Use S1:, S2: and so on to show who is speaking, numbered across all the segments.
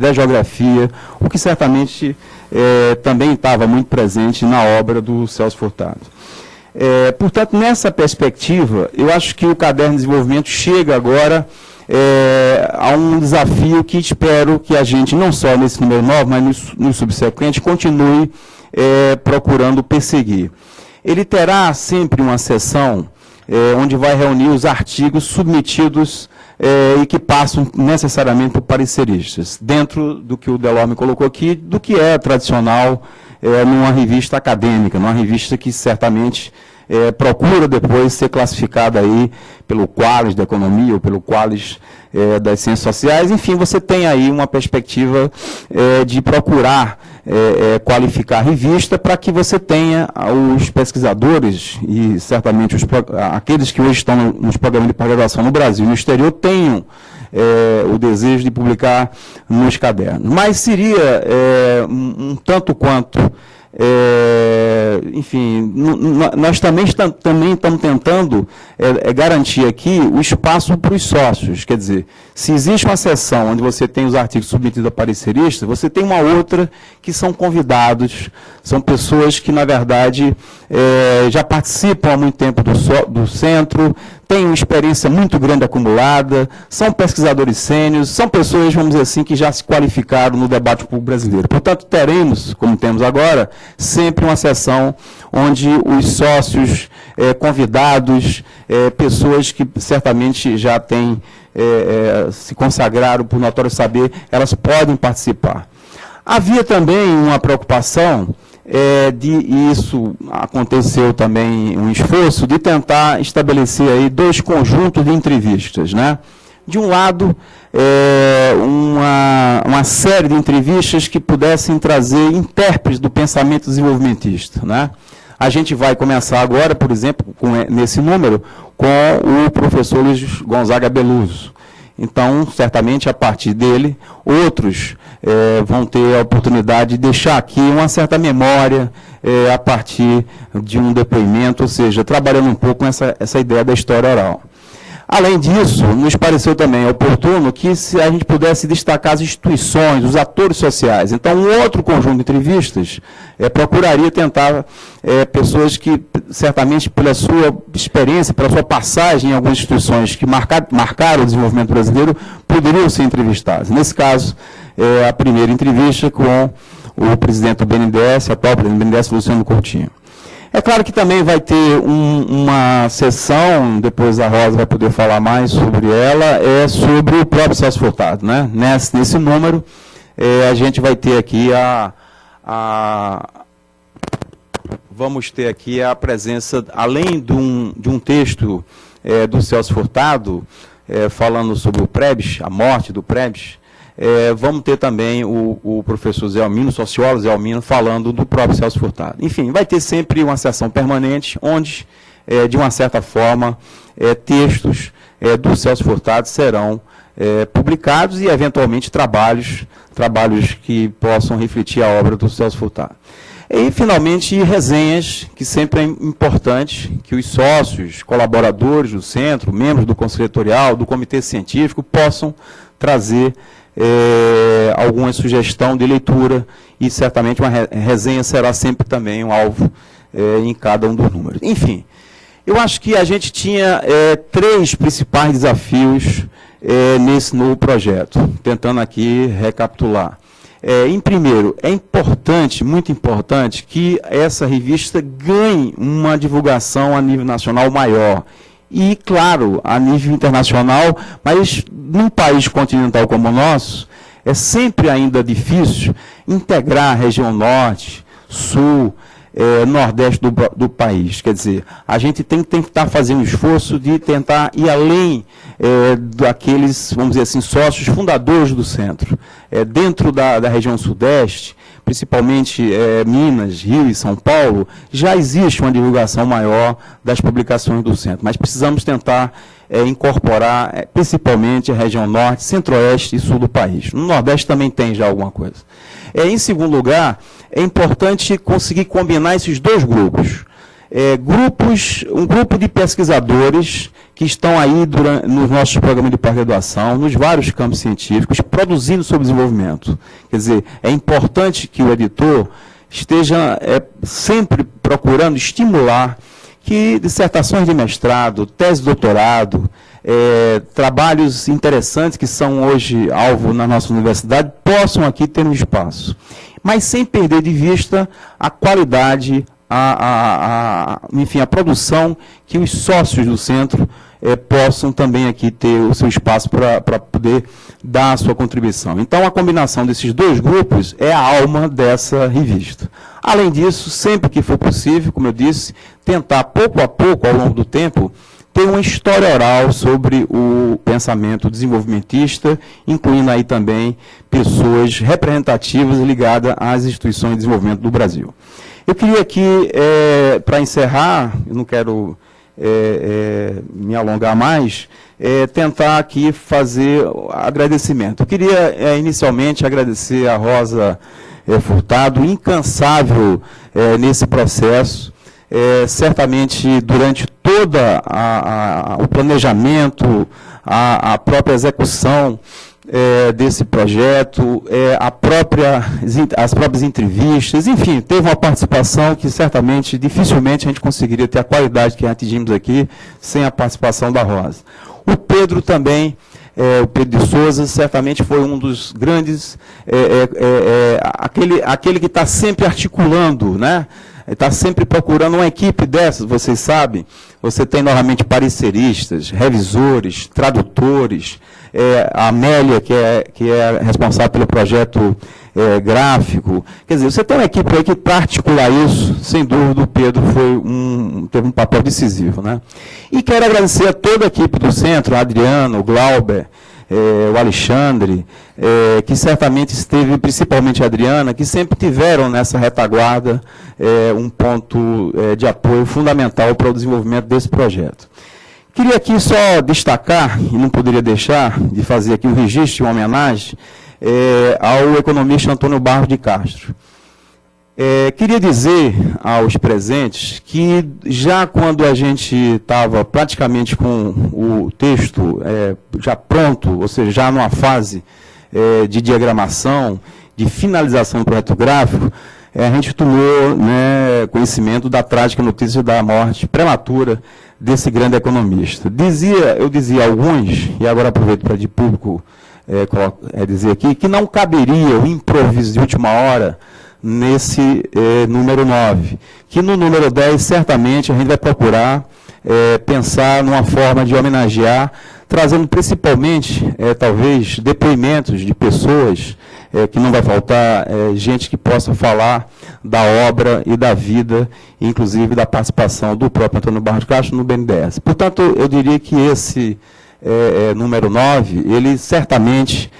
S1: da geografia, o que certamente também estava muito presente na obra do Celso Furtado. Portanto, nessa perspectiva, eu acho que o Caderno de Desenvolvimento chega agora a um desafio que espero que a gente, não só nesse número 9, mas no subsequente, continue procurando perseguir. Ele terá sempre uma seção onde vai reunir os artigos submetidos e que passam necessariamente por pareceristas, dentro do que o Delorme colocou aqui, do que é tradicional numa revista acadêmica, numa revista que certamente procura depois ser classificada aí pelo Qualis da Economia ou pelo Qualis das Ciências Sociais. Enfim, você tem aí uma perspectiva de procurar qualificar a revista para que você tenha os pesquisadores e certamente aqueles que hoje estão nos programas de pós-graduação no Brasil e no exterior tenham o desejo de publicar nos cadernos. Mas seria um tanto quanto enfim, nós também estamos tentando garantir aqui o espaço para os sócios. Quer dizer, se existe uma seção onde você tem os artigos submetidos a pareceristas, você tem uma outra que são convidados, são pessoas que, na verdade, já participam há muito tempo do centro, têm uma experiência muito grande acumulada, são pesquisadores sêniores, são pessoas, vamos dizer assim, que já se qualificaram no debate público brasileiro. Portanto, teremos, como temos agora, sempre uma sessão onde os sócios convidados, pessoas que certamente já têm, se consagraram por notório saber, elas podem participar. Havia também uma preocupação e isso aconteceu também um esforço de tentar estabelecer aí 2 conjuntos de entrevistas, né? De um lado, uma série de entrevistas que pudessem trazer intérpretes do pensamento desenvolvimentista, né? A gente vai começar agora, por exemplo, nesse número, com o professor Luiz Gonzaga Beluso. Então, certamente, a partir dele, outros vão ter a oportunidade de deixar aqui uma certa memória a partir de um depoimento, ou seja, trabalhando um pouco com essa ideia da história oral. Além disso, nos pareceu também oportuno que se a gente pudesse destacar as instituições, os atores sociais. Então, um outro conjunto de entrevistas procuraria tentar pessoas que, certamente, pela sua experiência, pela sua passagem em algumas instituições que marcaram o desenvolvimento brasileiro, poderiam ser entrevistadas. Nesse caso, a primeira entrevista com o presidente do BNDES, atual presidente do BNDES, Luciano Coutinho. É claro que também vai ter uma sessão, depois a Rosa vai poder falar mais sobre ela, sobre o próprio Celso Furtado, né? Nesse número, a gente vai ter aqui vamos ter aqui a presença, além de um texto do Celso Furtado, falando sobre o Prebisch, a morte do Prebisch, vamos ter também o professor Zé Almino, sociólogo Zé Almino, falando do próprio Celso Furtado. Enfim, vai ter sempre uma sessão permanente, onde, de uma certa forma, textos do Celso Furtado serão publicados e, eventualmente, trabalhos que possam refletir a obra do Celso Furtado. E, finalmente, resenhas, que sempre é importante que os sócios, colaboradores do centro, membros do conselho editorial, do comitê científico, possam trazer alguma sugestão de leitura e, certamente, uma resenha será sempre também um alvo em cada um dos números. Enfim, eu acho que a gente tinha 3 principais desafios nesse novo projeto, tentando aqui recapitular. Em primeiro, é importante, muito importante, que essa revista ganhe uma divulgação a nível nacional maior. E, claro, a nível internacional, mas num país continental como o nosso, é sempre ainda difícil integrar a região norte, sul, nordeste do país. Quer dizer, a gente tem que tentar fazer um esforço de tentar ir além daqueles, vamos dizer assim, sócios fundadores do centro. Dentro da região sudeste, principalmente Minas, Rio e São Paulo, já existe uma divulgação maior das publicações do centro, mas precisamos tentar incorporar principalmente a região norte, centro-oeste e sul do país. No nordeste também tem já alguma coisa. Em segundo lugar, é importante conseguir combinar esses 2 grupos. um grupo de pesquisadores que estão aí nos nossos programas de pós-graduação, nos vários campos científicos, produzindo sobre desenvolvimento. Quer dizer, é importante que o editor esteja sempre procurando estimular que dissertações de mestrado, tese de doutorado, trabalhos interessantes que são hoje alvo na nossa universidade, possam aqui ter um espaço. Mas sem perder de vista a qualidade, enfim, a produção que os sócios do centro possam também aqui ter o seu espaço para poder dar a sua contribuição. Então, a combinação desses dois grupos é a alma dessa revista. Além disso, sempre que for possível, como eu disse, tentar, pouco a pouco, ao longo do tempo, ter uma história oral sobre o pensamento desenvolvimentista, incluindo aí também pessoas representativas ligadas às instituições de desenvolvimento do Brasil. Eu queria aqui, para encerrar, eu não quero me alongar mais, tentar aqui fazer agradecimento. Eu queria, inicialmente, agradecer a Rosa Furtado, incansável nesse processo, certamente durante todo o planejamento, a própria execução desse projeto, as próprias entrevistas, enfim, teve uma participação que certamente, dificilmente a gente conseguiria ter a qualidade que atingimos aqui sem a participação da Rosa. O Pedro também, o Pedro de Souza, certamente foi um dos grandes, aquele que está sempre articulando, né? Está sempre procurando uma equipe dessas, vocês sabem. Você tem novamente pareceristas, revisores, tradutores, a Amélia, que é responsável pelo projeto gráfico. Quer dizer, você tem uma equipe aí que, para articular isso, sem dúvida, o Pedro teve um papel decisivo, né? E quero agradecer a toda a equipe do centro, o Adriano, o Glauber, o Alexandre, que certamente esteve, principalmente a Adriana, que sempre tiveram nessa retaguarda um ponto de apoio fundamental para o desenvolvimento desse projeto. Queria aqui só destacar, e não poderia deixar de fazer aqui um registro, uma homenagem, ao economista Antônio Barros de Castro. Queria dizer aos presentes que já quando a gente estava praticamente com o texto já pronto, ou seja, já numa fase de diagramação, de finalização do projeto gráfico, a gente tomou, né, conhecimento da trágica notícia da morte prematura desse grande economista. Eu dizia a alguns, e agora aproveito para de público dizer aqui, que não caberia o improviso de última hora nesse número 9, que no número 10, certamente, a gente vai procurar pensar numa forma de homenagear, trazendo principalmente, talvez, depoimentos de pessoas, que não vai faltar gente que possa falar da obra e da vida, inclusive da participação do próprio Antônio Barros de Castro no BNDES. Portanto, eu diria que esse número 9, ele certamente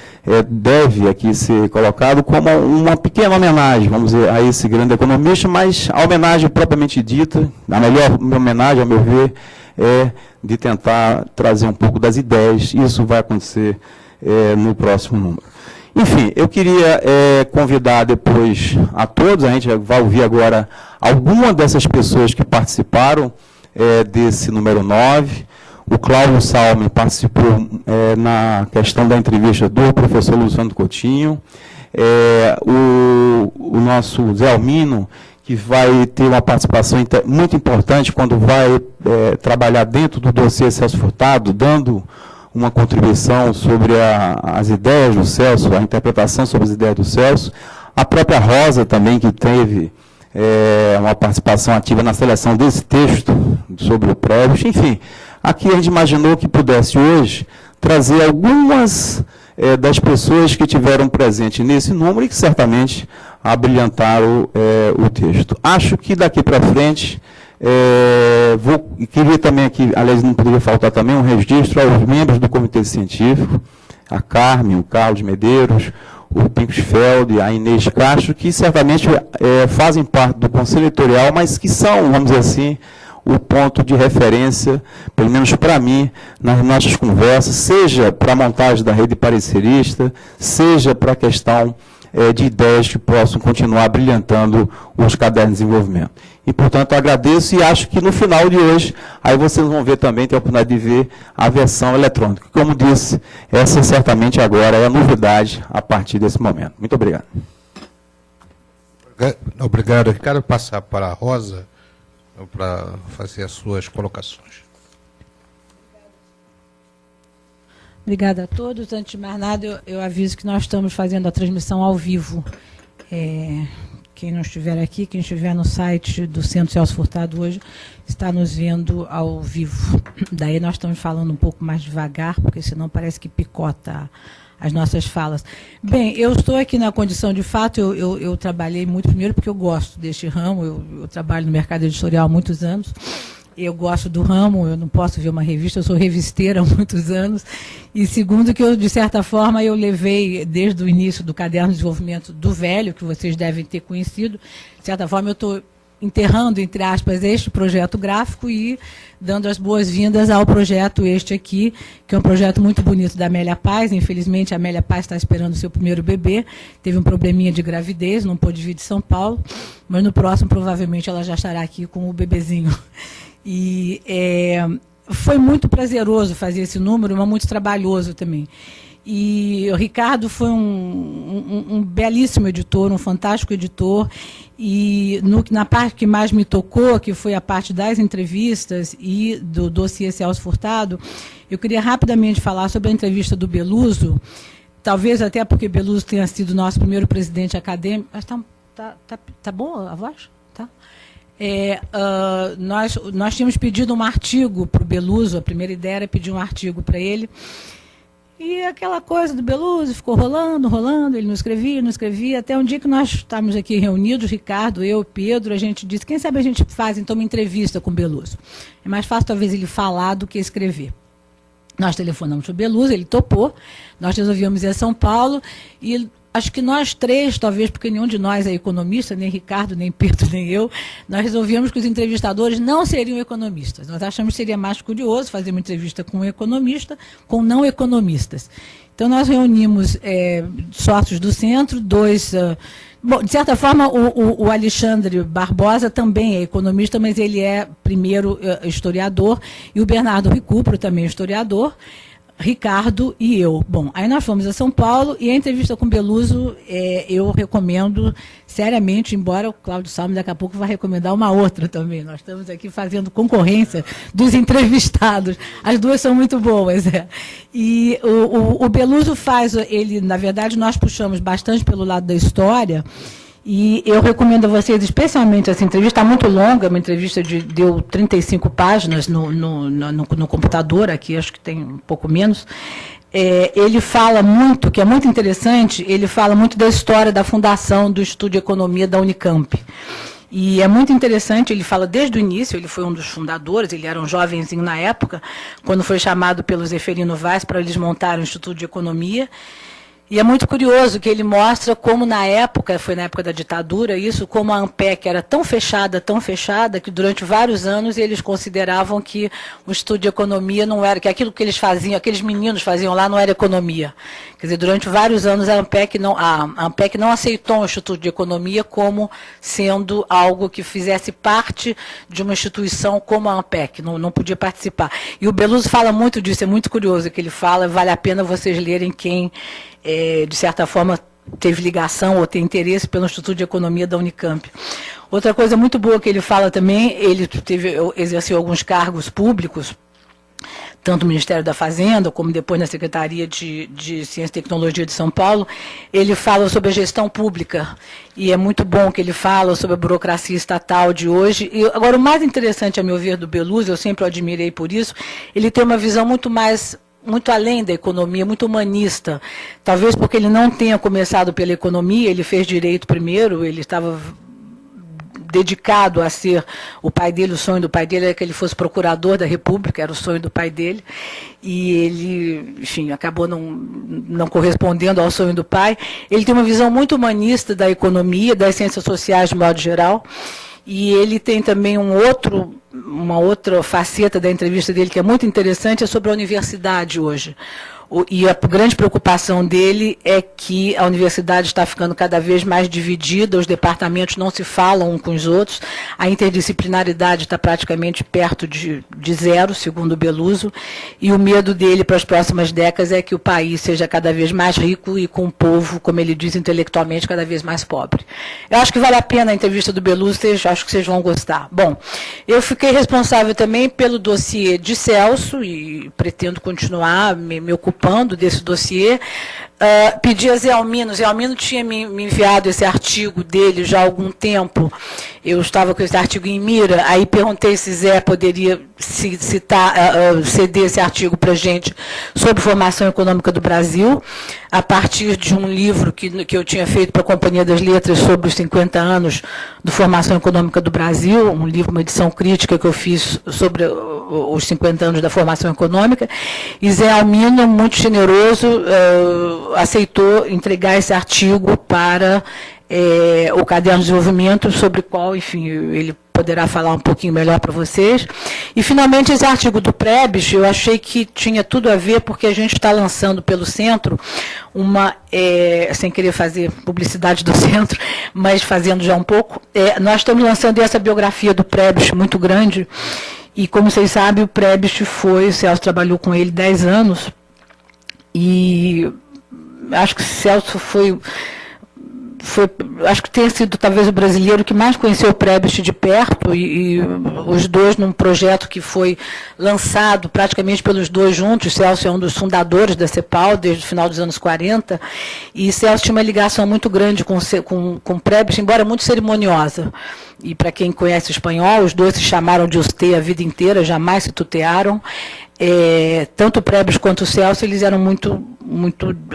S1: deve aqui ser colocado como uma pequena homenagem, vamos dizer, a esse grande economista, mas a homenagem propriamente dita, a melhor homenagem, ao meu ver, é de tentar trazer um pouco das ideias. Isso vai acontecer no próximo número. Enfim, eu queria convidar depois a todos, a gente vai ouvir agora algumas dessas pessoas que participaram desse número 9, o Cláudio Salme participou na questão da entrevista do professor Luciano Coutinho, o nosso Zé Almino, que vai ter uma participação muito importante quando vai trabalhar dentro do dossiê Celso Furtado, dando uma contribuição sobre as ideias do Celso, a interpretação sobre as ideias do Celso. A própria Rosa também, que teve uma participação ativa na seleção desse texto sobre o Prévio. Enfim, aqui a gente imaginou que pudesse hoje trazer algumas das pessoas que tiveram presente nesse número e que certamente abrilhantaram o texto. Acho que daqui para frente, queria também aqui, aliás, não poderia faltar também um registro aos membros do Comitê Científico, a Carmen, o Carlos Medeiros, o Pinksfeld, a Inês Castro, que certamente fazem parte do Conselho Editorial, mas que são, vamos dizer assim, o ponto de referência, pelo menos para mim, nas nossas conversas, seja para a montagem da rede parecerista, seja para a questão de ideias que possam continuar brilhantando os cadernos de desenvolvimento. E, portanto, eu agradeço e acho que no final de hoje, aí vocês vão ver também, ter a oportunidade de ver a versão eletrônica. Como disse, essa certamente agora é a novidade a partir desse momento. Muito obrigado.
S2: Obrigado. Eu quero passar para a Rosa para fazer as suas colocações.
S3: Obrigada a todos. Antes de mais nada, eu aviso que nós estamos fazendo a transmissão ao vivo. Quem não estiver aqui, quem estiver no site do Centro Celso Furtado hoje, está nos vendo ao vivo. Daí nós estamos falando um pouco mais devagar, porque senão parece que picota as nossas falas. Bem, eu estou aqui na condição de fato, eu trabalhei muito, primeiro porque eu gosto deste ramo, eu trabalho no mercado editorial há muitos anos, eu gosto do ramo, eu não posso ver uma revista, eu sou revisteira há muitos anos, e segundo que eu, de certa forma, eu levei, desde o início do Caderno de Desenvolvimento do Velho, que vocês devem ter conhecido, de certa forma eu estou enterrando, entre aspas, este projeto gráfico e dando as boas-vindas ao projeto este aqui, que é um projeto muito bonito da Amélia Paz. Infelizmente, a Amélia Paz está esperando o seu primeiro bebê, teve um probleminha de gravidez, não pôde vir de São Paulo, mas no próximo, provavelmente, ela já estará aqui com o bebezinho. E foi muito prazeroso fazer esse número, mas muito trabalhoso também. E o Ricardo foi um belíssimo editor, um fantástico editor, e na parte que mais me tocou, que foi a parte das entrevistas e do dossiê Celso Furtado, eu queria rapidamente falar sobre a entrevista do Beluso, talvez até porque Beluso tenha sido nosso primeiro presidente acadêmico. Mas tá boa a voz? Tá? Nós tínhamos pedido um artigo para o Beluso, a primeira ideia era pedir um artigo para ele, e aquela coisa do Beluso ficou rolando, ele não escrevia, até um dia que nós estávamos aqui reunidos, Ricardo, eu, Pedro, a gente disse, quem sabe a gente faz então uma entrevista com o Beluso. É mais fácil talvez ele falar do que escrever. Nós telefonamos para o Beluso, ele topou, nós resolvíamos ir a São Paulo, e acho que nós três, talvez, porque nenhum de nós é economista, nem Ricardo, nem Pedro, nem eu, nós resolvíamos que os entrevistadores não seriam economistas. Nós achamos que seria mais curioso fazer uma entrevista com um economista, com não economistas. Então, nós reunimos sócios do centro, dois... bom, de certa forma, o Alexandre Barbosa também é economista, mas ele é, primeiro, historiador, e o Bernardo Ricupro, também historiador, Ricardo e eu. Bom, aí nós fomos a São Paulo e a entrevista com o Beluso eu recomendo seriamente, embora o Cláudio Salme daqui a pouco vai recomendar uma outra também. Nós estamos aqui fazendo concorrência dos entrevistados. As duas são muito boas. E o Beluso faz, na verdade, nós puxamos bastante pelo lado da história. E eu recomendo a vocês, especialmente essa entrevista, está muito longa, uma entrevista deu 35 páginas no computador, aqui acho que tem um pouco menos. Ele fala muito, que é muito interessante, ele fala muito da história da fundação do Instituto de Economia da Unicamp. E é muito interessante, ele fala desde o início, ele foi um dos fundadores, ele era um jovenzinho na época, quando foi chamado pelo Zeferino Vaz para eles montarem o Instituto de Economia. E é muito curioso que ele mostra como na época, foi na época da ditadura, isso, como a ANPEC era tão fechada, que durante vários anos eles consideravam que o Instituto de Economia não era, que aquilo que eles faziam, aqueles meninos faziam lá não era economia. Quer dizer, durante vários anos a ANPEC não aceitou o Instituto de Economia como sendo algo que fizesse parte de uma instituição como a ANPEC, não podia participar. E o Beluso fala muito disso, é muito curioso que ele fala, vale a pena vocês lerem quem... de certa forma, teve ligação ou tem interesse pelo Instituto de Economia da Unicamp. Outra coisa muito boa que ele fala também, ele exerceu alguns cargos públicos, tanto no Ministério da Fazenda, como depois na Secretaria de Ciência e Tecnologia de São Paulo. Ele fala sobre a gestão pública, e é muito bom que ele fala sobre a burocracia estatal de hoje. E, agora, o mais interessante, a meu ver, do Beluso, eu sempre o admirei por isso, ele tem uma visão muito além da economia, muito humanista. Talvez porque ele não tenha começado pela economia, ele fez direito primeiro, ele estava dedicado a ser o pai dele, o sonho do pai dele era que ele fosse procurador da República, era o sonho do pai dele, e ele, enfim, acabou não correspondendo ao sonho do pai. Ele tem uma visão muito humanista da economia, das ciências sociais de modo geral, e ele tem também uma outra faceta da entrevista dele que é muito interessante, é sobre a universidade hoje. E a grande preocupação dele é que a universidade está ficando cada vez mais dividida, os departamentos não se falam uns com os outros, a interdisciplinaridade está praticamente perto de zero, segundo o Beluso, e o medo dele para as próximas décadas é que o país seja cada vez mais rico e com o povo, como ele diz intelectualmente, cada vez mais pobre. Eu acho que vale a pena a entrevista do Beluso, acho que vocês vão gostar. Bom, eu fiquei responsável também pelo dossiê de Celso, e pretendo continuar me ocupando desse dossiê. Pedi a Zé Almino tinha me enviado esse artigo dele já há algum tempo, eu estava com esse artigo em mira, aí perguntei se Zé poderia ceder esse artigo para a gente sobre formação econômica do Brasil, a partir de um livro que eu tinha feito para a Companhia das Letras sobre os 50 anos do Formação Econômica do Brasil, um livro, uma edição crítica que eu fiz sobre os 50 anos da formação econômica, e Zé Almino, muito generoso, aceitou entregar esse artigo para o Caderno de Desenvolvimento, sobre o qual, enfim, ele poderá falar um pouquinho melhor para vocês. E, finalmente, esse artigo do Prebes, eu achei que tinha tudo a ver, porque a gente está lançando pelo Centro sem querer fazer publicidade do Centro, mas fazendo já um pouco, nós estamos lançando essa biografia do Prebes muito grande, e, como vocês sabem, o Prebes o Celso trabalhou com ele 10 anos, e acho que o Celso acho que tenha sido talvez o brasileiro que mais conheceu o Prebes de perto, e os dois num projeto que foi lançado praticamente pelos dois juntos. Celso é um dos fundadores da CEPAL desde o final dos anos 40, e Celso tinha uma ligação muito grande com Prebes, embora muito cerimoniosa. E para quem conhece espanhol, os dois se chamaram de usted a vida inteira, jamais se tutearam. Tanto o Prebes quanto o Celso, eles eram muito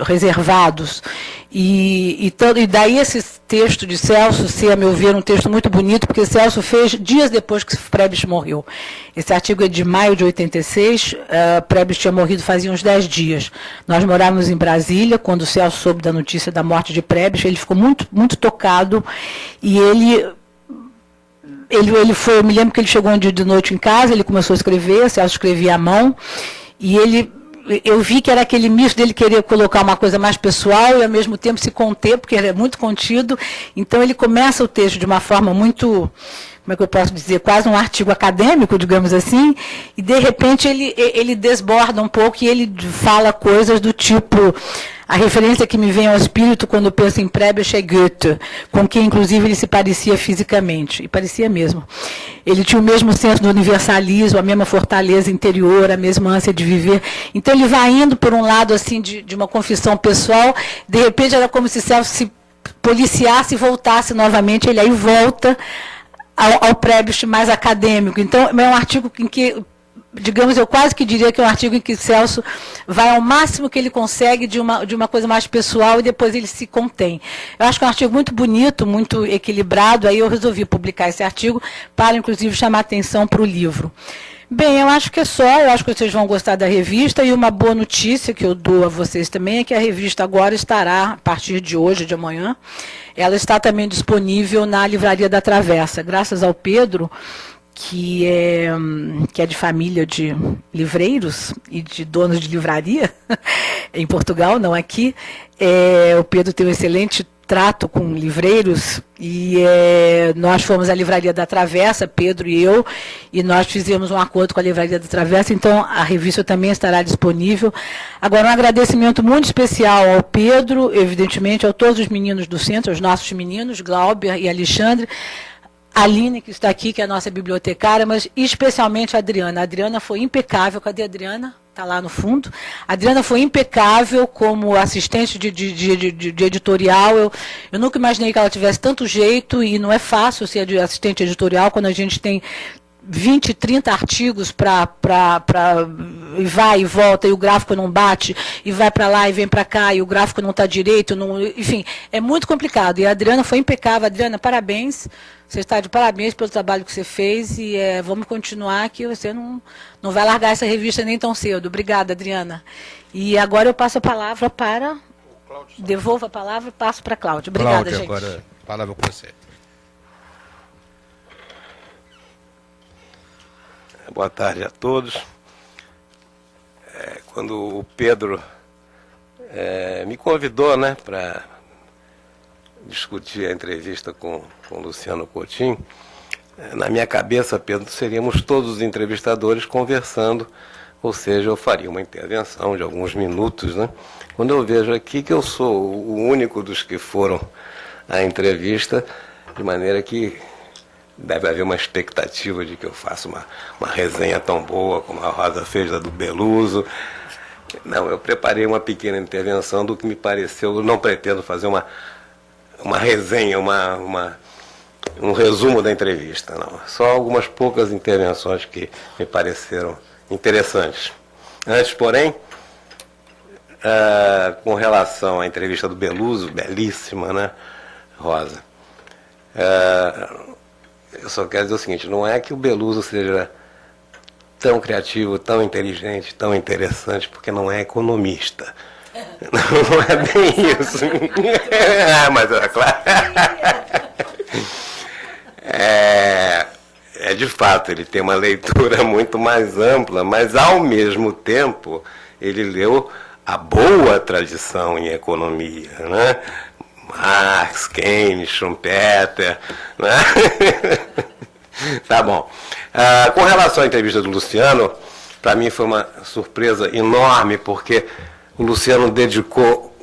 S3: reservados. E daí esse texto de Celso ser, a meu ver, um texto muito bonito, porque Celso fez dias depois que Prebes morreu. Esse artigo é de maio de 86, Prebes tinha morrido fazia uns 10 dias. Nós morávamos em Brasília, quando o Celso soube da notícia da morte de Prebes, ele ficou muito, muito tocado, e ele foi, eu me lembro que ele chegou um dia de noite em casa, ele começou a escrever, Celso escrevia à mão, e eu vi que era aquele misto dele querer colocar uma coisa mais pessoal e, ao mesmo tempo, se conter, porque ele é muito contido. Então, ele começa o texto de uma forma muito, como é que eu posso dizer, quase um artigo acadêmico, digamos assim, e, de repente, ele desborda um pouco e ele fala coisas do tipo... A referência que me vem ao espírito quando eu penso em Prebes é Goethe, com quem, inclusive, ele se parecia fisicamente, e parecia mesmo. Ele tinha o mesmo senso do universalismo, a mesma fortaleza interior, a mesma ânsia de viver. Então, ele vai indo por um lado assim de uma confissão pessoal, de repente era como se Celso se policiasse e voltasse novamente, ele aí volta ao Prebes mais acadêmico. Então, é um artigo em que... digamos, eu quase que diria que é um artigo em que Celso vai ao máximo que ele consegue de uma coisa mais pessoal e depois ele se contém. Eu acho que é um artigo muito bonito, muito equilibrado, aí eu resolvi publicar esse artigo para, inclusive, chamar atenção para o livro. Bem, eu acho que é só, eu acho que vocês vão gostar da revista, e uma boa notícia que eu dou a vocês também é que a revista agora estará, a partir de hoje, de amanhã, ela está também disponível na Livraria da Travessa. Graças ao Pedro, que é de família de livreiros e de donos de livraria, em Portugal, não aqui. O Pedro tem um excelente trato com livreiros, e nós fomos à Livraria da Travessa, Pedro e eu, e nós fizemos um acordo com a Livraria da Travessa, então a revista também estará disponível. Agora, um agradecimento muito especial ao Pedro, evidentemente, a todos os meninos do centro, os nossos meninos, Glauber e Alexandre, a Aline, que está aqui, que é a nossa bibliotecária, mas especialmente a Adriana. A Adriana foi impecável. Cadê a Adriana? Está lá no fundo. A Adriana foi impecável como assistente de editorial. Eu nunca imaginei que ela tivesse tanto jeito, e não é fácil ser assistente editorial quando a gente tem 20, 30 artigos para vai e volta, e o gráfico não bate, e vai para lá e vem para cá, e o gráfico não está direito, enfim, é muito complicado. E a Adriana foi impecável. Adriana, parabéns, você está de parabéns pelo trabalho que você fez, e vamos continuar, que você não vai largar essa revista nem tão cedo. Obrigada, Adriana. E agora eu passo a palavra para... Devolvo a palavra e passo para a Cláudia. Obrigada,
S2: Cláudia,
S3: gente.
S2: agora a palavra com você.
S4: Boa tarde a todos. Quando o Pedro me convidou, né, para discutir a entrevista com o Luciano Coutinho. Na minha cabeça, Pedro, seríamos todos os entrevistadores conversando, ou seja, eu faria uma intervenção de alguns minutos, né? Quando eu vejo aqui que eu sou o único dos que foram à entrevista, de maneira que deve haver uma expectativa de que eu faça uma resenha tão boa como a Rosa fez da do Beluso. Não, eu preparei uma pequena intervenção do que me pareceu. Eu não pretendo fazer uma resenha, um resumo da entrevista, não. Só algumas poucas intervenções que me pareceram interessantes. Antes, porém, com relação à entrevista do Beluso, belíssima, né, Rosa? Eu só quero dizer o seguinte, não é que o Beluso seja tão criativo, tão inteligente, tão interessante, porque não é economista. Não é bem isso. Mas é claro. De fato, ele tem uma leitura muito mais ampla, mas ao mesmo tempo ele leu a boa tradição em economia, né? Marx, Keynes, Schumpeter, né? Tá bom. Com relação à entrevista do Luciano, para mim foi uma surpresa enorme, porque o Luciano dedicou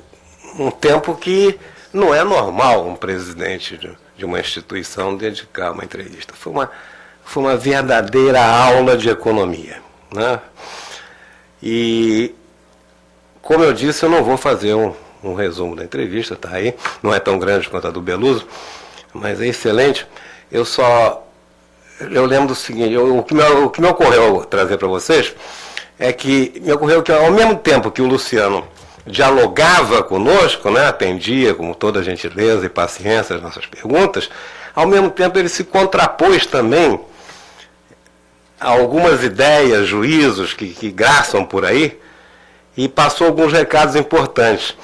S4: um tempo que não é normal um presidente de uma instituição dedicar uma entrevista. Foi uma verdadeira aula de economia, né? E, como eu disse, eu não vou fazer um resumo da entrevista, tá aí, não é tão grande quanto a do Beluso, mas é excelente. Eu lembro do seguinte, o que me ocorreu trazer para vocês é que me ocorreu que, ao mesmo tempo que o Luciano dialogava conosco, né, atendia com toda gentileza e paciência as nossas perguntas, ao mesmo tempo ele se contrapôs também a algumas ideias, juízos que graçam por aí, e passou alguns recados importantes.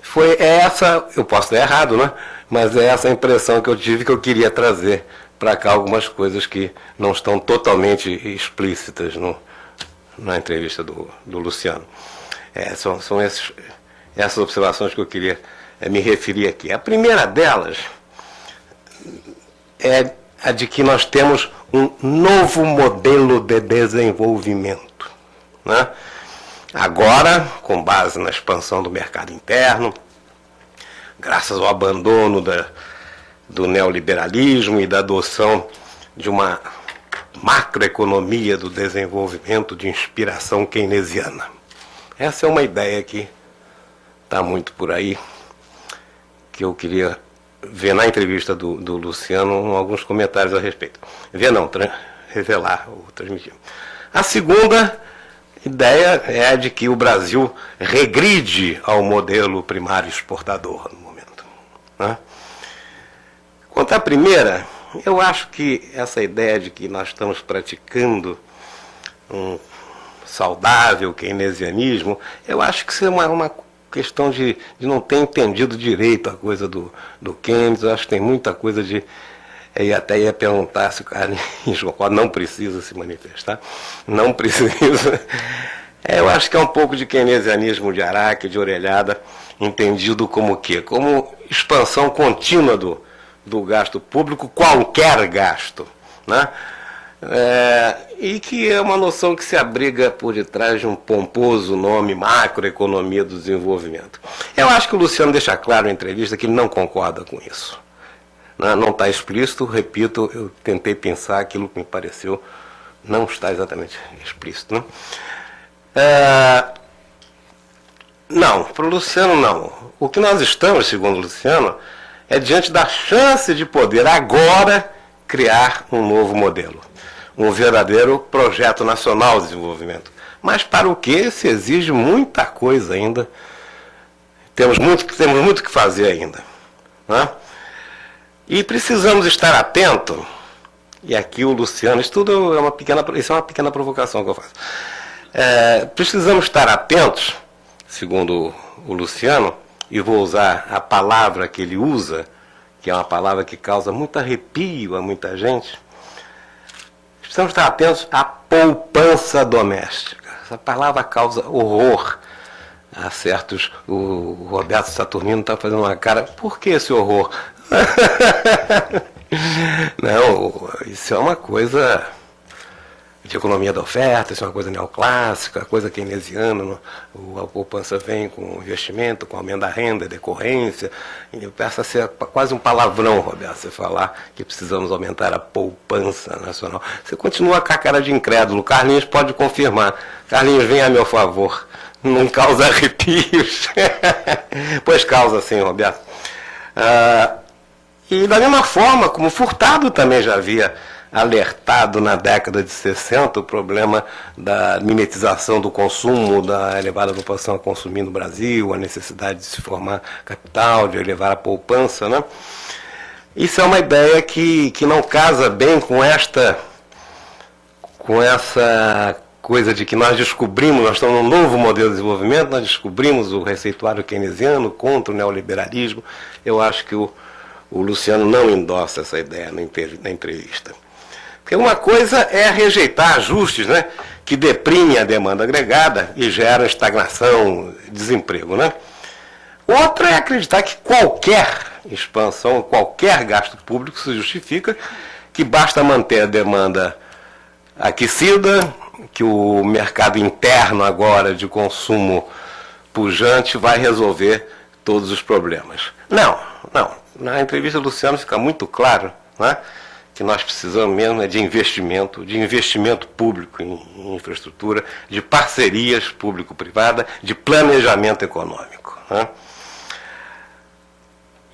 S4: Foi essa, eu posso estar errado, né? Mas é essa impressão que eu tive, que eu queria trazer para cá algumas coisas que não estão totalmente explícitas na entrevista do Luciano. São essas observações que eu queria me referir aqui. A primeira delas é a de que nós temos um novo modelo de desenvolvimento, né? Agora, com base na expansão do mercado interno, graças ao abandono do neoliberalismo e da adoção de uma macroeconomia do desenvolvimento de inspiração keynesiana. Essa é uma ideia que está muito por aí, que eu queria ver na entrevista do Luciano alguns comentários a respeito. Revelar ou transmitir. A segunda ideia é a de que o Brasil regride ao modelo primário exportador no momento, né? Quanto à primeira, eu acho que essa ideia de que nós estamos praticando um saudável keynesianismo, eu acho que isso é uma questão de não ter entendido direito a coisa do Keynes. Eu acho que tem muita coisa de... E até ia perguntar se o Carlinhos não precisa se manifestar. Não precisa. Eu acho que é um pouco de keynesianismo de araque, de orelhada, entendido como o quê? Como expansão contínua do gasto público, qualquer gasto, né? E que é uma noção que se abriga por detrás de um pomposo nome, macroeconomia do desenvolvimento. Eu acho que o Luciano deixa claro na entrevista que ele não concorda com isso. Não está explícito, repito, eu tentei pensar aquilo que me pareceu, não está exatamente explícito, né? Não, para o Luciano não. O que nós estamos, segundo o Luciano, é diante da chance de poder agora criar um novo modelo, um verdadeiro projeto nacional de desenvolvimento. Mas para o que se exige muita coisa ainda, temos muito que fazer ainda, né? E precisamos estar atentos, e aqui o Luciano, isso é uma pequena provocação que eu faço. Precisamos estar atentos, segundo o Luciano, e vou usar a palavra que ele usa, que é uma palavra que causa muito arrepio a muita gente. Precisamos estar atentos à poupança doméstica. Essa palavra causa horror há certos... O Roberto Saturnino está fazendo uma cara... Por que esse horror? Não, isso é uma coisa de economia da oferta, isso é uma coisa neoclássica, coisa keynesiana. A poupança vem com investimento, com aumento da renda, decorrência. E passa a ser quase um palavrão, Roberto, você falar que precisamos aumentar a poupança nacional. Você continua com a cara de incrédulo. Carlinhos pode confirmar. Carlinhos, vem a meu favor. Não causa arrepios. Pois causa sim, Roberto. E da mesma forma, como Furtado também já havia alertado na década de 60 o problema da mimetização do consumo, da elevada população a consumir no Brasil, a necessidade de se formar capital, de elevar a poupança, né? Isso é uma ideia que não casa bem com essa coisa de que nós descobrimos, nós estamos num novo modelo de desenvolvimento, nós descobrimos o receituário keynesiano contra o neoliberalismo. Eu acho que o Luciano não endossa essa ideia na entrevista. Porque uma coisa é rejeitar ajustes, né, que deprimem a demanda agregada e geram estagnação, desemprego, né? Outra é acreditar que qualquer expansão, qualquer gasto público se justifica, que basta manter a demanda aquecida, que o mercado interno agora de consumo pujante vai resolver todos os problemas. Não. Na entrevista do Luciano fica muito claro, né, que nós precisamos mesmo de investimento público em infraestrutura, de parcerias público-privada, de planejamento econômico, né?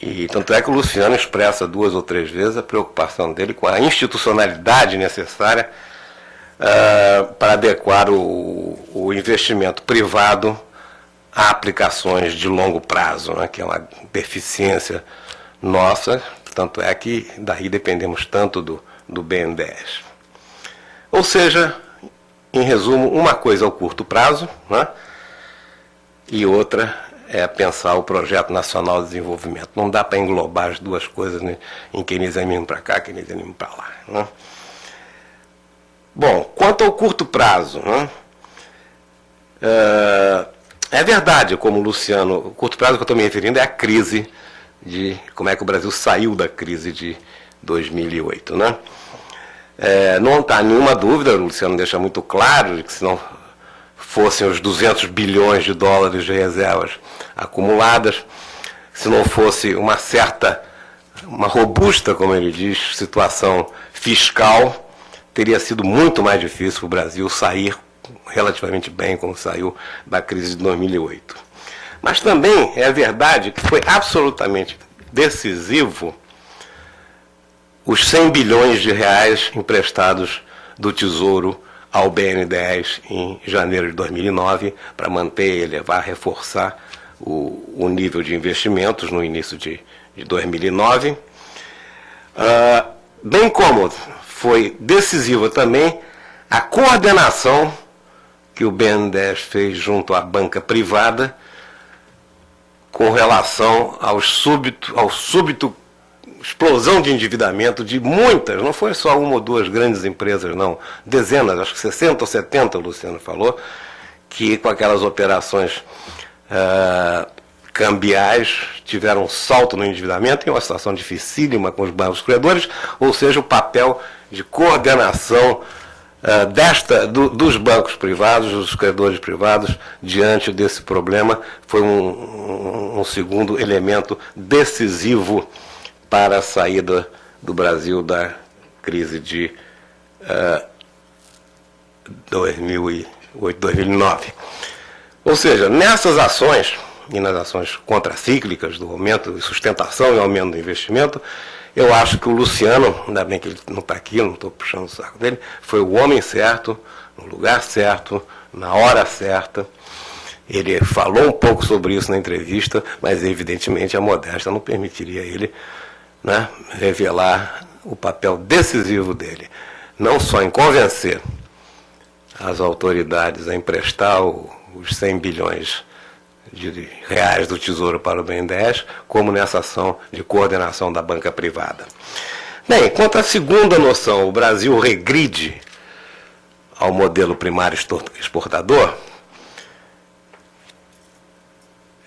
S4: E tanto é que o Luciano expressa 2 ou 3 vezes a preocupação dele com a institucionalidade necessária para adequar o investimento privado a aplicações de longo prazo, né, que é uma deficiência nossa. Tanto é que daí dependemos tanto do BNDES. Ou seja, em resumo, uma coisa é o curto prazo, né, e outra é pensar o Projeto Nacional de Desenvolvimento. Não dá para englobar as duas coisas, né, em keynesianismo para cá, keynesianismo para lá, né. Bom, quanto ao curto prazo, né, é verdade, como o Luciano, o curto prazo que eu estou me referindo é a crise de como é que o Brasil saiu da crise de 2008, né? Não está nenhuma dúvida, o Luciano deixa muito claro que se não fossem os 200 bilhões de dólares de reservas acumuladas, se não fosse uma robusta, como ele diz, situação fiscal, teria sido muito mais difícil para o Brasil sair relativamente bem como saiu da crise de 2008. Mas também é verdade que foi absolutamente decisivo os 100 bilhões de reais emprestados do Tesouro ao BNDES em janeiro de 2009 para manter, elevar, reforçar o nível de investimentos no início de 2009. Bem como foi decisiva também a coordenação que o BNDES fez junto à banca privada com relação ao súbito explosão de endividamento de muitas, não foi só uma ou duas grandes empresas, não, dezenas, acho que 60 ou 70, o Luciano falou, que com aquelas operações cambiais tiveram um salto no endividamento em uma situação dificílima com os bancos credores, ou seja, o papel de coordenação dos bancos privados, dos credores privados, diante desse problema, foi um segundo elemento decisivo para a saída do Brasil da crise de 2008, 2009. Ou seja, nessas ações, e nas ações contracíclicas do aumento de sustentação e aumento do investimento, eu acho que o Luciano, ainda bem que ele não está aqui, eu não estou puxando o saco dele, foi o homem certo, no lugar certo, na hora certa. Ele falou um pouco sobre isso na entrevista, mas evidentemente a modéstia não permitiria ele, né, revelar o papel decisivo dele, não só em convencer as autoridades a emprestar os 100 bilhões de reais do Tesouro para o BNDES, como nessa ação de coordenação da banca privada. Bem, quanto à segunda noção, o Brasil regride ao modelo primário exportador,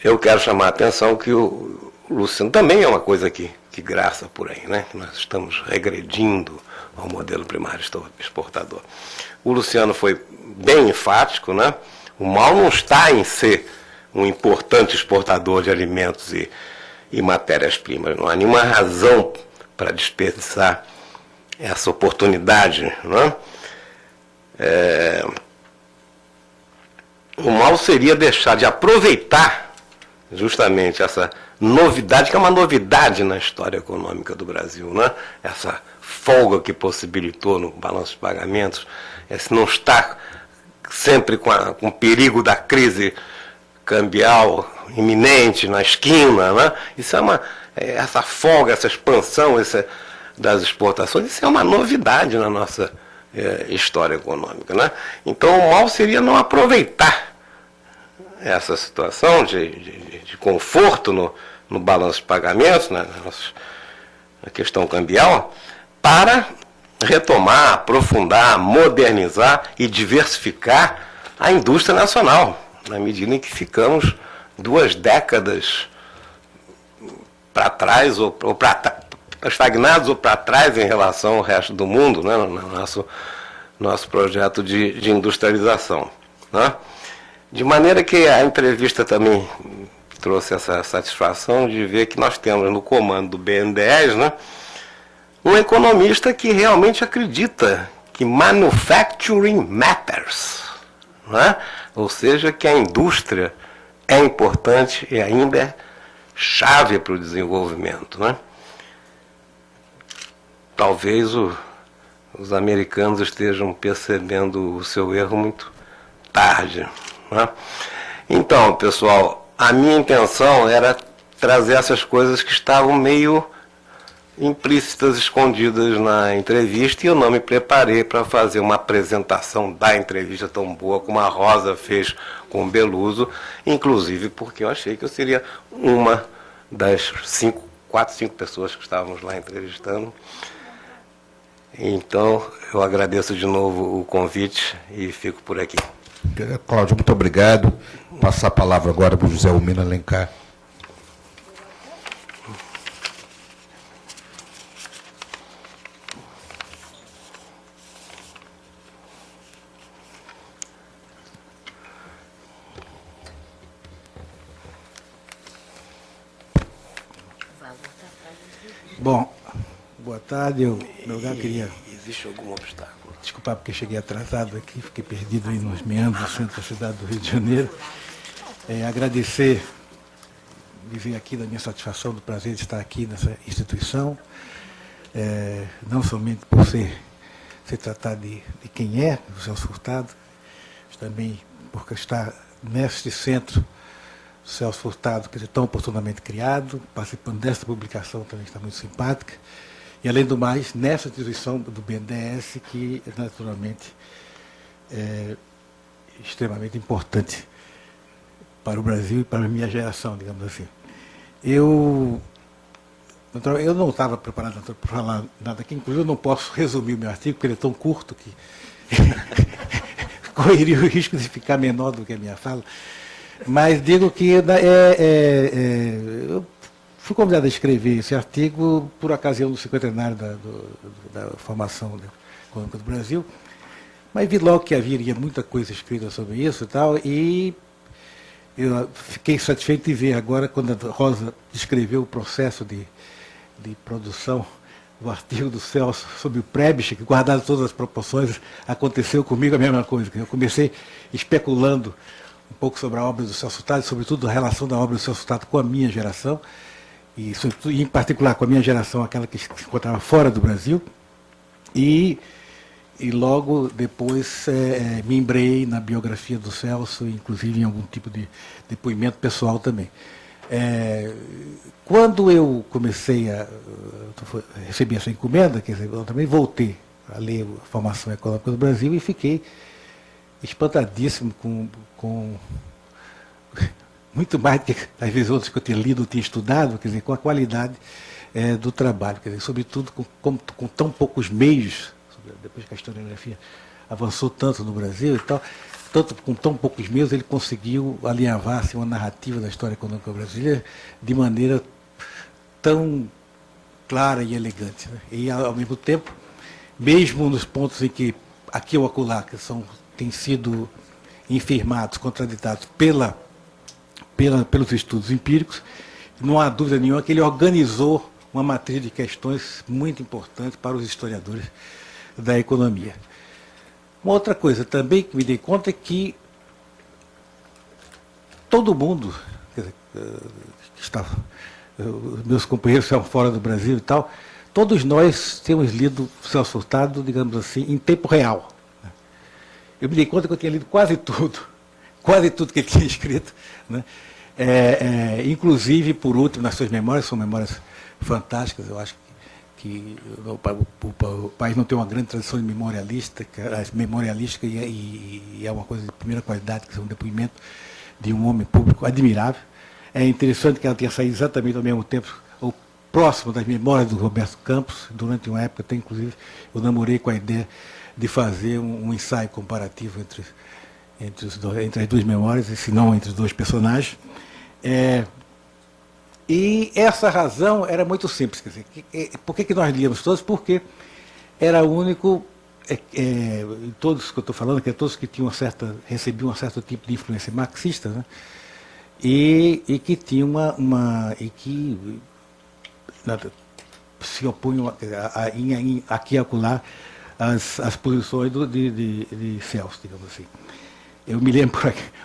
S4: eu quero chamar a atenção que o Luciano também é uma coisa que graça por aí, né? Que nós estamos regredindo ao modelo primário exportador. O Luciano foi bem enfático, né? O mal não está em ser um importante exportador de alimentos e matérias-primas. Não há nenhuma razão para desperdiçar essa oportunidade, né? O mal seria deixar de aproveitar justamente essa novidade, que é uma novidade na história econômica do Brasil, né? Essa folga que possibilitou no balanço de pagamentos, esse não estar sempre com o perigo da crise cambial iminente na esquina, né? Isso essa folga, essa expansão das exportações, isso é uma novidade na nossa história econômica, né? Então o mal seria não aproveitar essa situação de conforto no balanço de pagamentos, né, na questão cambial, para retomar, aprofundar, modernizar e diversificar a indústria nacional, na medida em que ficamos 2 décadas para trás, ou estagnados ou para trás em relação ao resto do mundo, né, no nosso projeto de industrialização, né? De maneira que a entrevista também trouxe essa satisfação de ver que nós temos no comando do BNDES, né, um economista que realmente acredita que manufacturing matters, né? Ou seja, que a indústria é importante e ainda é chave para o desenvolvimento, né? Talvez os americanos estejam percebendo o seu erro muito tarde, né? Então, pessoal, a minha intenção era trazer essas coisas que estavam meio implícitas, escondidas na entrevista, e eu não me preparei para fazer uma apresentação da entrevista tão boa como a Rosa fez com o Beluso, inclusive porque eu achei que eu seria uma das 4, 5 pessoas que estávamos lá entrevistando. Então, eu agradeço de novo o convite e fico por aqui.
S2: Cláudio, muito obrigado. Passar a palavra agora para o José Humino Alencar.
S5: Bom, boa tarde. Eu queria
S4: Existe algum obstáculo?
S5: desculpar porque cheguei atrasado aqui, fiquei perdido aí nos meandros do centro da cidade do Rio de Janeiro. Agradecer, dizer aqui da minha satisfação, do prazer de estar aqui nessa instituição, não somente por se tratar de quem é, o Celso Furtado, mas também por estar neste centro, o Celso Furtado, que é tão oportunamente criado, participando desta publicação também está muito simpática, e, além do mais, nessa instituição do BNDES, que, naturalmente, é extremamente importante para o Brasil e para a minha geração, digamos assim. Eu não estava preparado para falar nada aqui, inclusive eu não posso resumir o meu artigo, porque ele é tão curto que correria o risco de ficar menor do que a minha fala. Mas digo que eu fui convidado a escrever esse artigo por ocasião do cinquentenário da formação econômica do Brasil, mas vi logo que haveria muita coisa escrita sobre isso e tal, e eu fiquei satisfeito de ver agora, quando a Rosa descreveu o processo de produção do artigo do Celso sobre o Prebisch, que, guardado todas as proporções, aconteceu comigo a mesma coisa. Eu comecei especulando um pouco sobre a obra do Celso Furtado, sobretudo a relação da obra do Celso Furtado com a minha geração, e em particular com a minha geração, aquela que se encontrava fora do Brasil, e logo depois me embreiei na biografia do Celso, inclusive em algum tipo de depoimento pessoal também. Quando eu comecei a receber essa encomenda, quer dizer, eu também voltei a ler a formação econômica do Brasil e fiquei espantadíssimo com muito mais do que, às vezes, outros que eu tinha lido, eu tinha estudado, quer dizer, com a qualidade do trabalho, quer dizer, sobretudo com tão poucos meios, depois que a historiografia avançou tanto no Brasil e tal, tanto com tão poucos meios ele conseguiu alinhavar assim, uma narrativa da história econômica brasileira de maneira tão clara e elegante, né? E, ao mesmo tempo, mesmo nos pontos em que aqui ou acolá, que têm sido infirmados, contraditados pelos estudos empíricos, não há dúvida nenhuma que ele organizou uma matriz de questões muito importante para os historiadores da economia. Uma outra coisa também que me dei conta é que todo mundo, quer dizer, meus companheiros são fora do Brasil e tal, todos nós temos lido Celso Furtado, digamos assim, em tempo real. Eu me dei conta que eu tinha lido quase tudo que ele tinha escrito, né? Inclusive, por último, nas suas memórias, são memórias fantásticas, eu acho que o país não tem uma grande tradição de memorialística e é uma coisa de primeira qualidade, que é um depoimento de um homem público admirável. É interessante que ela tenha saído exatamente ao mesmo tempo, ou próximo das memórias do Roberto Campos. Durante uma época, até inclusive, eu namorei com a ideia de fazer um ensaio comparativo entre as duas memórias, se não entre os dois personagens. E essa razão era muito simples. Quer dizer, por que nós líamos todos? Porque era o único, todos que eu estou falando, que é todos que recebiam um certo tipo de influência marxista, né? E que tinha se opunham aqui e acolá as posições de Celso, digamos assim. Eu me lembro,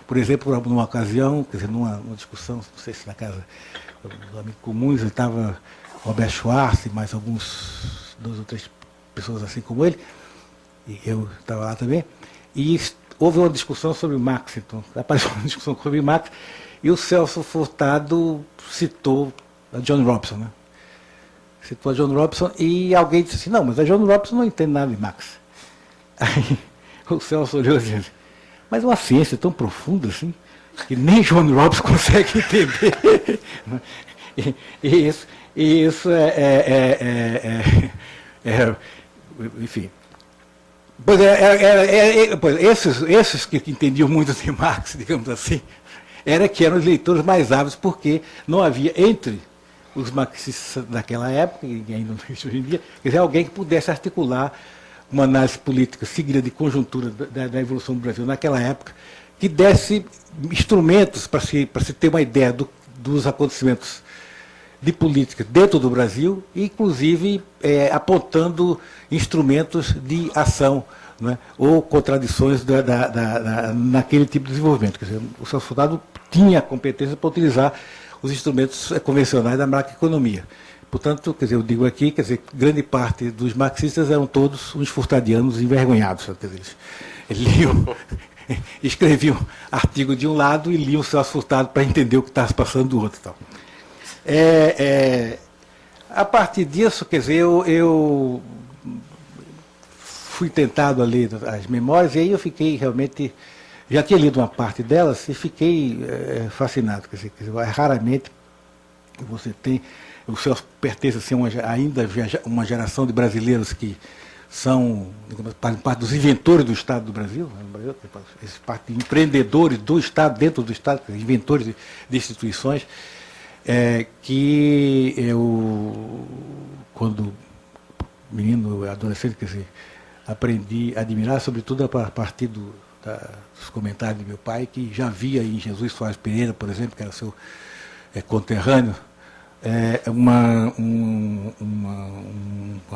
S5: por exemplo, numa ocasião, quer dizer, numa discussão, não sei se na casa dos amigos comuns, estava Robert Schwartz e mais duas ou três pessoas assim como ele, e eu estava lá também, e houve uma discussão sobre Marx, então, apareceu uma discussão sobre Marx, e o Celso Furtado citou a John Robson, né? Citou a John Robson, e alguém disse assim, não, mas a John Robson não entende nada de Marx. Aí o Celso olhou e disse, mas uma ciência tão profunda assim, que nem John Robson consegue entender. E isso enfim. Esses que entendiam muito de Marx, digamos assim, que eram os leitores mais ávidos, porque não havia entre os marxistas daquela época, e ainda não existe hoje em dia, quer dizer, alguém que pudesse articular uma análise política seguida de conjuntura da evolução do Brasil naquela época, que desse instrumentos para se ter uma ideia dos acontecimentos de política dentro do Brasil, inclusive apontando instrumentos de ação, né, ou contradições naquele tipo de desenvolvimento. Quer dizer, o Celso Furtado tinha a competência para utilizar os instrumentos convencionais da macroeconomia. Portanto, quer dizer, eu digo aqui, quer dizer, grande parte dos marxistas eram todos uns furtadianos envergonhados. Quer dizer, eles escreviam artigo de um lado e liam o Celso Furtado para entender o que estava se passando do outro. Tal. A partir disso, quer dizer, eu fui tentado a ler as memórias, e aí eu fiquei realmente, já tinha lido uma parte delas e fiquei fascinado. Quer dizer, raramente você tem, o Celso pertence assim, ainda uma geração de brasileiros que são, digamos, parte dos inventores do Estado do Brasil, parte de empreendedores do Estado, dentro do Estado, inventores de instituições, que eu, quando menino, adolescente, quer dizer, aprendi a admirar, sobretudo a partir dos comentários de meu pai, que já via em Jesus Soares Pereira, por exemplo, que era seu conterrâneo, uma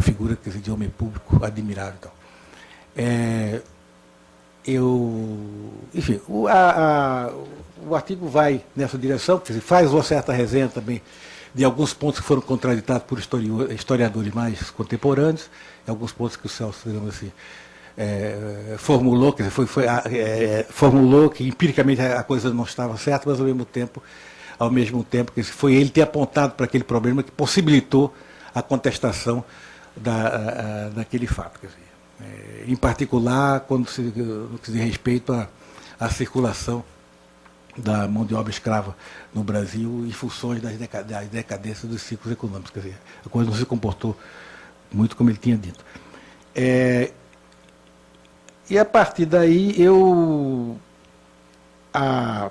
S5: figura, quer dizer, de homem público admirável. Então. Enfim, o artigo vai nessa direção, quer dizer, faz uma certa resenha também de alguns pontos que foram contraditados por historiadores mais contemporâneos, e alguns pontos que o Celso, digamos assim, formulou, quer dizer, formulou que empiricamente a coisa não estava certa, mas ao mesmo tempo que foi ele ter apontado para aquele problema que possibilitou a contestação daquele fato. Quer dizer, em particular, no que se diz respeito à circulação da mão de obra escrava no Brasil em funções das decadências dos ciclos econômicos. Quer dizer, a coisa não se comportou muito como ele tinha dito. E a partir daí a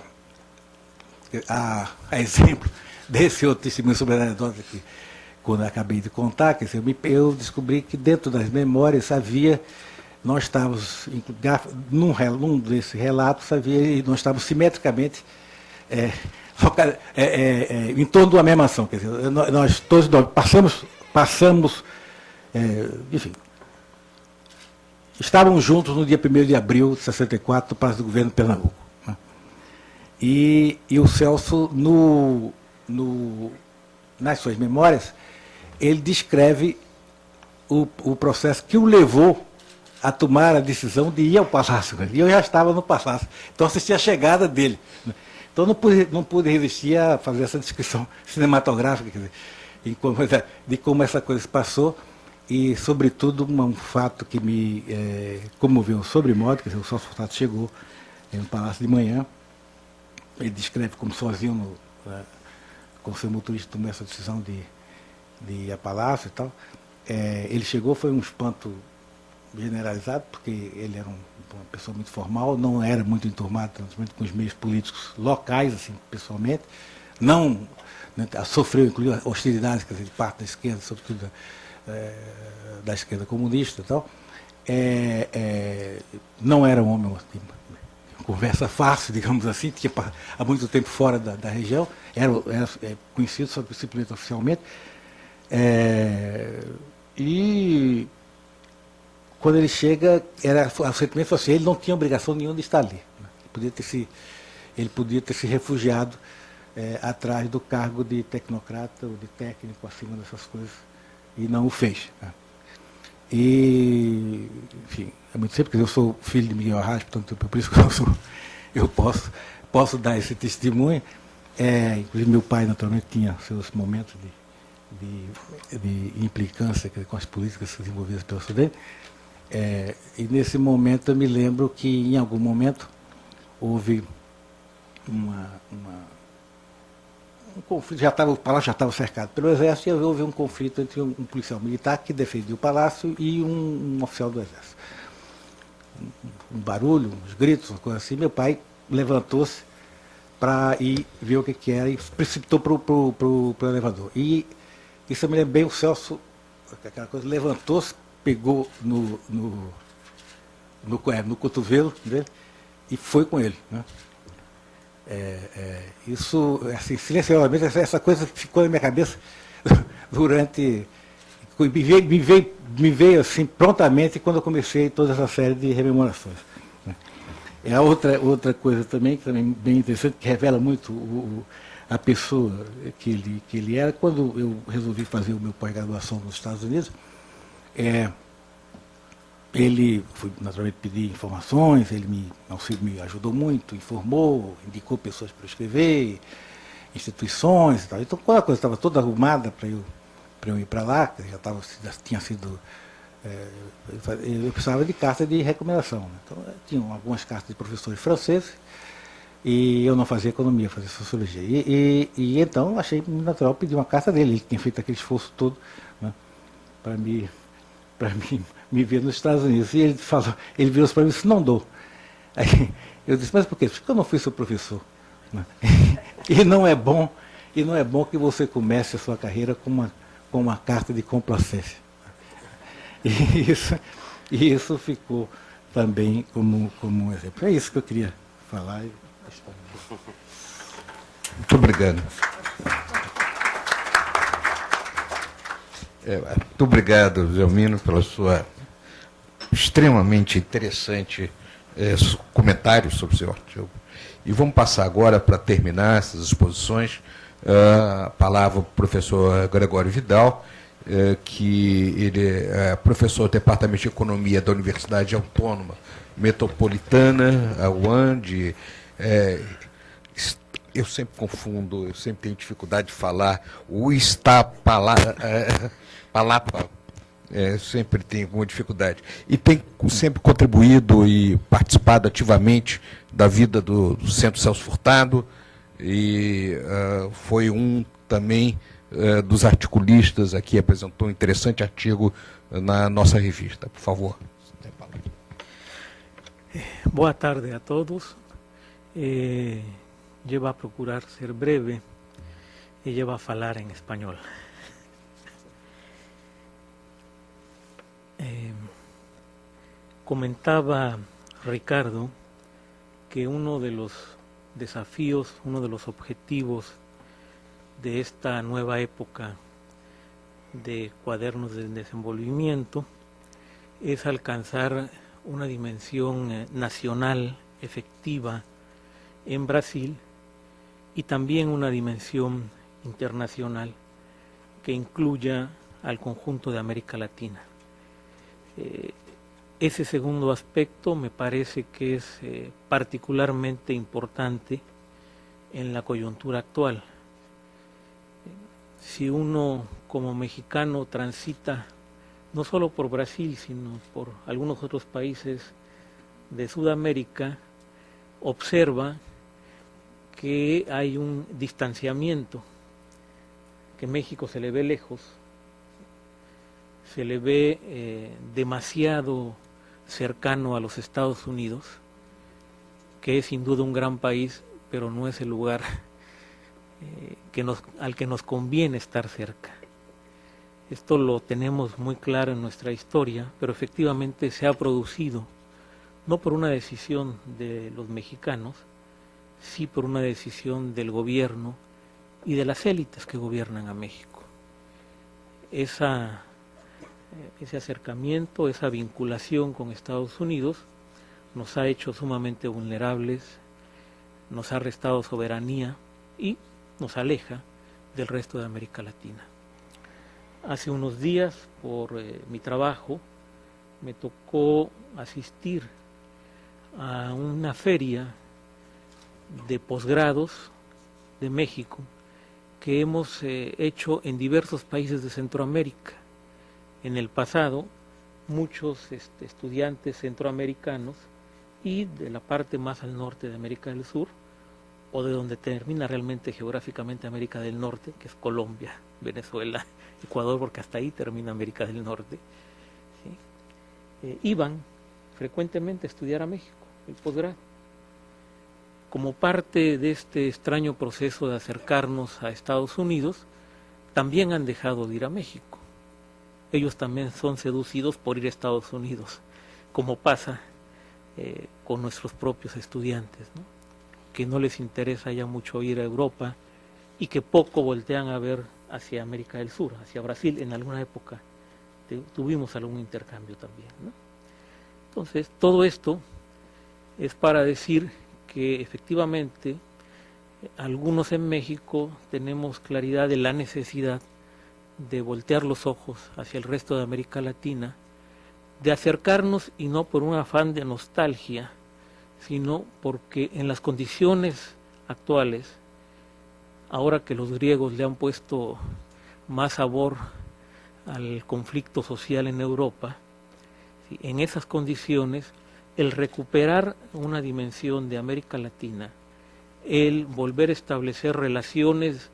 S5: exemplo desse outro testemunho sobre a anedota que, quando eu acabei de contar, quer dizer, eu descobri que dentro das memórias nós estávamos, num desses relatos, nós estávamos simetricamente em torno de uma mesma ação. Quer dizer, nós todos passamos, enfim, estávamos juntos no dia 1º de abril de 64, no Palácio do Governo de Pernambuco. Né? E o Celso, nas suas memórias, ele descreve o processo que o levou a tomar a decisão de ir ao Palácio. E eu já estava no Palácio, então assisti a chegada dele. Então não pude resistir a fazer essa descrição cinematográfica, quer dizer, de como essa coisa se passou, e, sobretudo, um fato que me comoveu sobremodo, quer dizer, o Celso Furtado chegou no Palácio de manhã, ele descreve como sozinho, com seu motorista, tomou essa decisão de ir a Palácio e tal. Ele chegou, foi um espanto generalizado, porque ele era uma pessoa muito formal, não era muito enturmado, principalmente com os meios políticos locais, assim, pessoalmente, não, né, sofreu, inclusive, hostilidades, quer dizer, de parte da esquerda, sobretudo da esquerda comunista e tal. Não era um homem de conversa fácil, digamos assim, tinha há muito tempo fora da região, era conhecido só simplesmente oficialmente. E quando ele chega, o sentimento foi assim, ele não tinha obrigação nenhuma de estar ali. Né? Ele podia ter se refugiado atrás do cargo de tecnocrata ou de técnico, acima dessas coisas, e não o fez. Né? E, enfim, é muito simples, eu sou filho de Miguel Arraes, portanto, por isso que eu posso dar esse testemunho. Inclusive, meu pai, naturalmente, tinha seus momentos de implicância com as políticas desenvolvidas pelo Sudene. E nesse momento eu me lembro que em algum momento houve um conflito, o palácio já estava cercado pelo exército, e houve um conflito entre um policial militar que defendia o palácio e um oficial do exército. Um barulho, uns gritos, uma coisa assim. Meu pai levantou-se para ir ver o que era e precipitou para o elevador. E isso eu me lembro bem, o Celso, aquela coisa, levantou-se, pegou no cotovelo dele e foi com ele. Né? Isso, assim, silenciosamente, essa coisa ficou na minha cabeça durante... Me veio assim, prontamente, quando eu comecei toda essa série de rememorações. Né? Outra coisa também, que também bem interessante, que revela muito a pessoa que ele era. Quando eu resolvi fazer o meu pós-graduação nos Estados Unidos, ele foi naturalmente pedir informações, ele me ajudou muito, informou, indicou pessoas para eu escrever, instituições e tal. Então, quando a coisa estava toda arrumada para eu ir para lá, já tinha sido... eu precisava de carta de recomendação. Né? Então, tinham algumas cartas de professores franceses, e eu não fazia economia, fazia sociologia. E então achei natural pedir uma carta dele. Ele tinha feito aquele esforço todo, né, para me ver nos Estados Unidos. E ele virou para mim e disse, não dou. Aí eu disse, mas por quê? Porque eu não fui seu professor. Né? E não é bom que você comece a sua carreira com uma carta de complacência. E isso ficou também como um exemplo. É isso que eu queria falar.
S2: Muito obrigado. Muito obrigado, Zelmino, pela sua extremamente interessante comentário sobre o seu artigo. E vamos passar agora, para terminar essas exposições, a palavra para o professor Gregório Vidal, que ele é professor do Departamento de Economia da Universidade Autônoma Metropolitana, a UAND. Eu sempre confundo, eu sempre tenho dificuldade de falar o Palapa, sempre tenho alguma dificuldade. E tem sempre contribuído e participado ativamente da vida do Centro Celso Furtado, e foi também dos articulistas aqui, apresentou um interessante artigo na nossa revista. Por favor.
S6: Boa tarde a todos. Yo voy a procurar ser breve y yo voy a falar en español. Comentaba Ricardo que uno de los desafíos, uno de los objetivos de esta nueva época de cuadernos de desenvolvimiento es alcanzar una dimensión nacional efectiva en Brasil y también una dimensión internacional que incluya al conjunto de América Latina. Ese segundo aspecto me parece que es particularmente importante en la coyuntura actual. Si uno como mexicano transita no solo por Brasil, sino por algunos otros países de Sudamérica, observa que hay un distanciamiento, que México se le ve lejos, se le ve demasiado cercano a los Estados Unidos, que es sin duda un gran país, pero no es el lugar al que nos conviene estar cerca. Esto lo tenemos muy claro en nuestra historia, pero efectivamente se ha producido, no por una decisión de los mexicanos, sí por una decisión del gobierno y de las élites que gobiernan a México. Ese acercamiento, esa vinculación con Estados Unidos nos ha hecho sumamente vulnerables, nos ha restado soberanía y nos aleja del resto de América Latina. Hace unos días, por mi trabajo, me tocó asistir a una feria de posgrados de México que hemos hecho en diversos países de Centroamérica. En el pasado, muchos estudiantes centroamericanos y de la parte más al norte de América del Sur, o de donde termina realmente geográficamente América del Norte, que es Colombia, Venezuela, Ecuador, porque hasta ahí termina América del Norte, ¿sí? Iban frecuentemente a estudiar a México, el posgrado. Como parte de este extraño proceso de acercarnos a Estados Unidos, también han dejado de ir a México. Ellos también son seducidos por ir a Estados Unidos, como pasa con nuestros propios estudiantes, ¿no? Que no les interesa ya mucho ir a Europa y que poco voltean a ver hacia América del Sur, hacia Brasil. En alguna época tuvimos algún intercambio también, ¿no? Entonces, todo esto es para decir que efectivamente algunos en México tenemos claridad de la necesidad de voltear los ojos hacia el resto de América Latina, de acercarnos, y no por un afán de nostalgia, sino porque en las condiciones actuales, ahora que los griegos le han puesto más sabor al conflicto social en Europa, ¿sí? En esas condiciones, el recuperar una dimensión de América Latina, el volver a establecer relaciones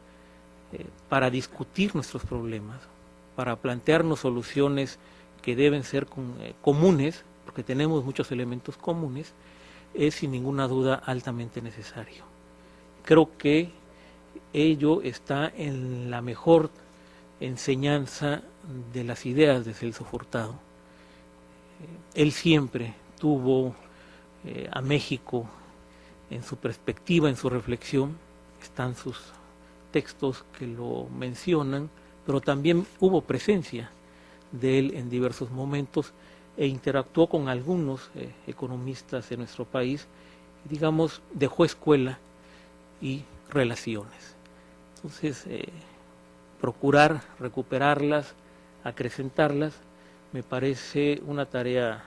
S6: para discutir nuestros problemas, para plantearnos soluciones que deben ser comunes, porque tenemos muchos elementos comunes, es sin ninguna duda altamente necesario. Creo que ello está en la mejor enseñanza de las ideas de Celso Furtado. Él siempre tuvo a México en su perspectiva, en su reflexión, están sus textos que lo mencionan, pero también hubo presencia de él en diversos momentos e interactuó con algunos economistas de nuestro país, digamos, dejó escuela y relaciones. Entonces, procurar recuperarlas, acrecentarlas, me parece una tarea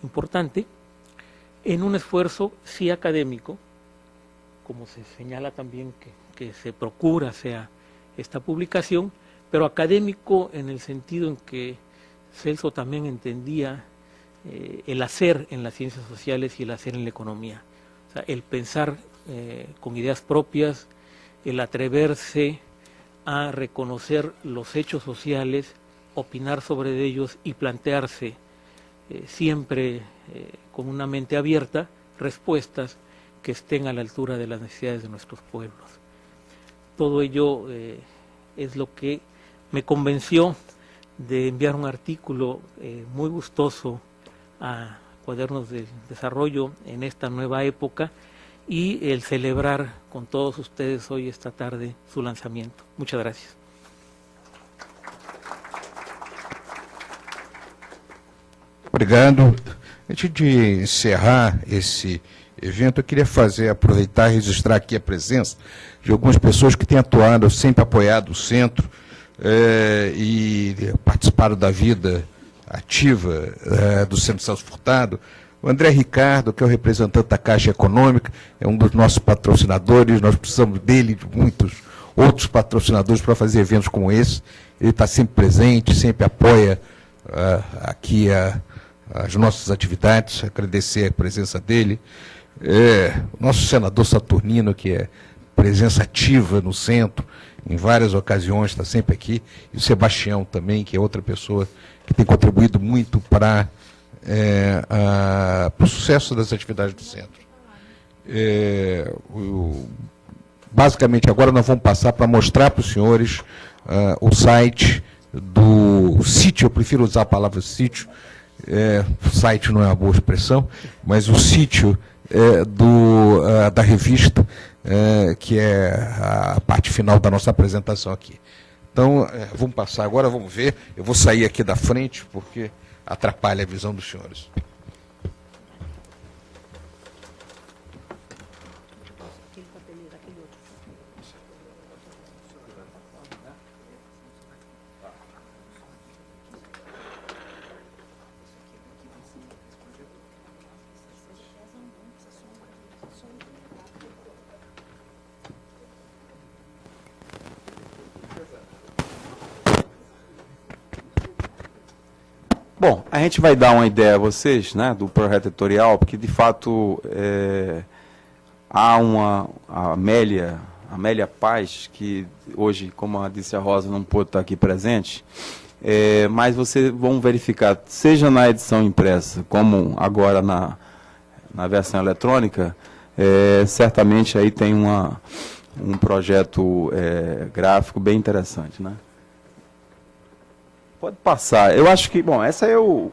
S6: importante, en un esfuerzo sí académico, como se señala también que se procura sea esta publicación, pero académico en el sentido en que Celso también entendía el hacer en las ciencias sociales y el hacer en la economía. O sea, el pensar con ideas propias, el atreverse a reconocer los hechos sociales, opinar sobre ellos y plantearse siempre con una mente abierta, respuestas que estén a la altura de las necesidades de nuestros pueblos. Todo ello es lo que me convenció de enviar un artículo muy gustoso a Cuadernos del Desarrollo en esta nueva época y el celebrar con todos ustedes hoy, esta tarde, su lanzamiento. Muchas gracias.
S2: Obrigado. Antes de encerrar esse evento, eu queria aproveitar e registrar aqui a presença de algumas pessoas que têm atuado, sempre apoiado o centro e participaram da vida ativa do Centro Celso Furtado. O André Ricardo, que é o representante da Caixa Econômica, é um dos nossos patrocinadores, nós precisamos dele e de muitos outros patrocinadores para fazer eventos como esse. Ele está sempre presente, sempre apoia aqui as nossas atividades, agradecer a presença dele. O nosso senador Saturnino, que é presença ativa no centro, em várias ocasiões, está sempre aqui, e o Sebastião também, que é outra pessoa que tem contribuído muito para o sucesso das atividades do centro. Basicamente, agora nós vamos passar para mostrar para os senhores o site do sítio, eu prefiro usar a palavra sítio, site não é uma boa expressão, mas o sítio da revista, que é a parte final da nossa apresentação aqui. Então, vamos passar agora, vamos ver. Eu vou sair aqui da frente, porque atrapalha a visão dos senhores.
S1: Bom, a gente vai dar uma ideia a vocês, né, do projeto editorial, porque de fato há a Amélia Paz, que hoje, como disse a Rosa, não pôde estar aqui presente, mas vocês vão verificar, seja na edição impressa, como agora na versão eletrônica, certamente aí tem um projeto gráfico bem interessante, né? Pode passar. Eu acho que, bom, essa é o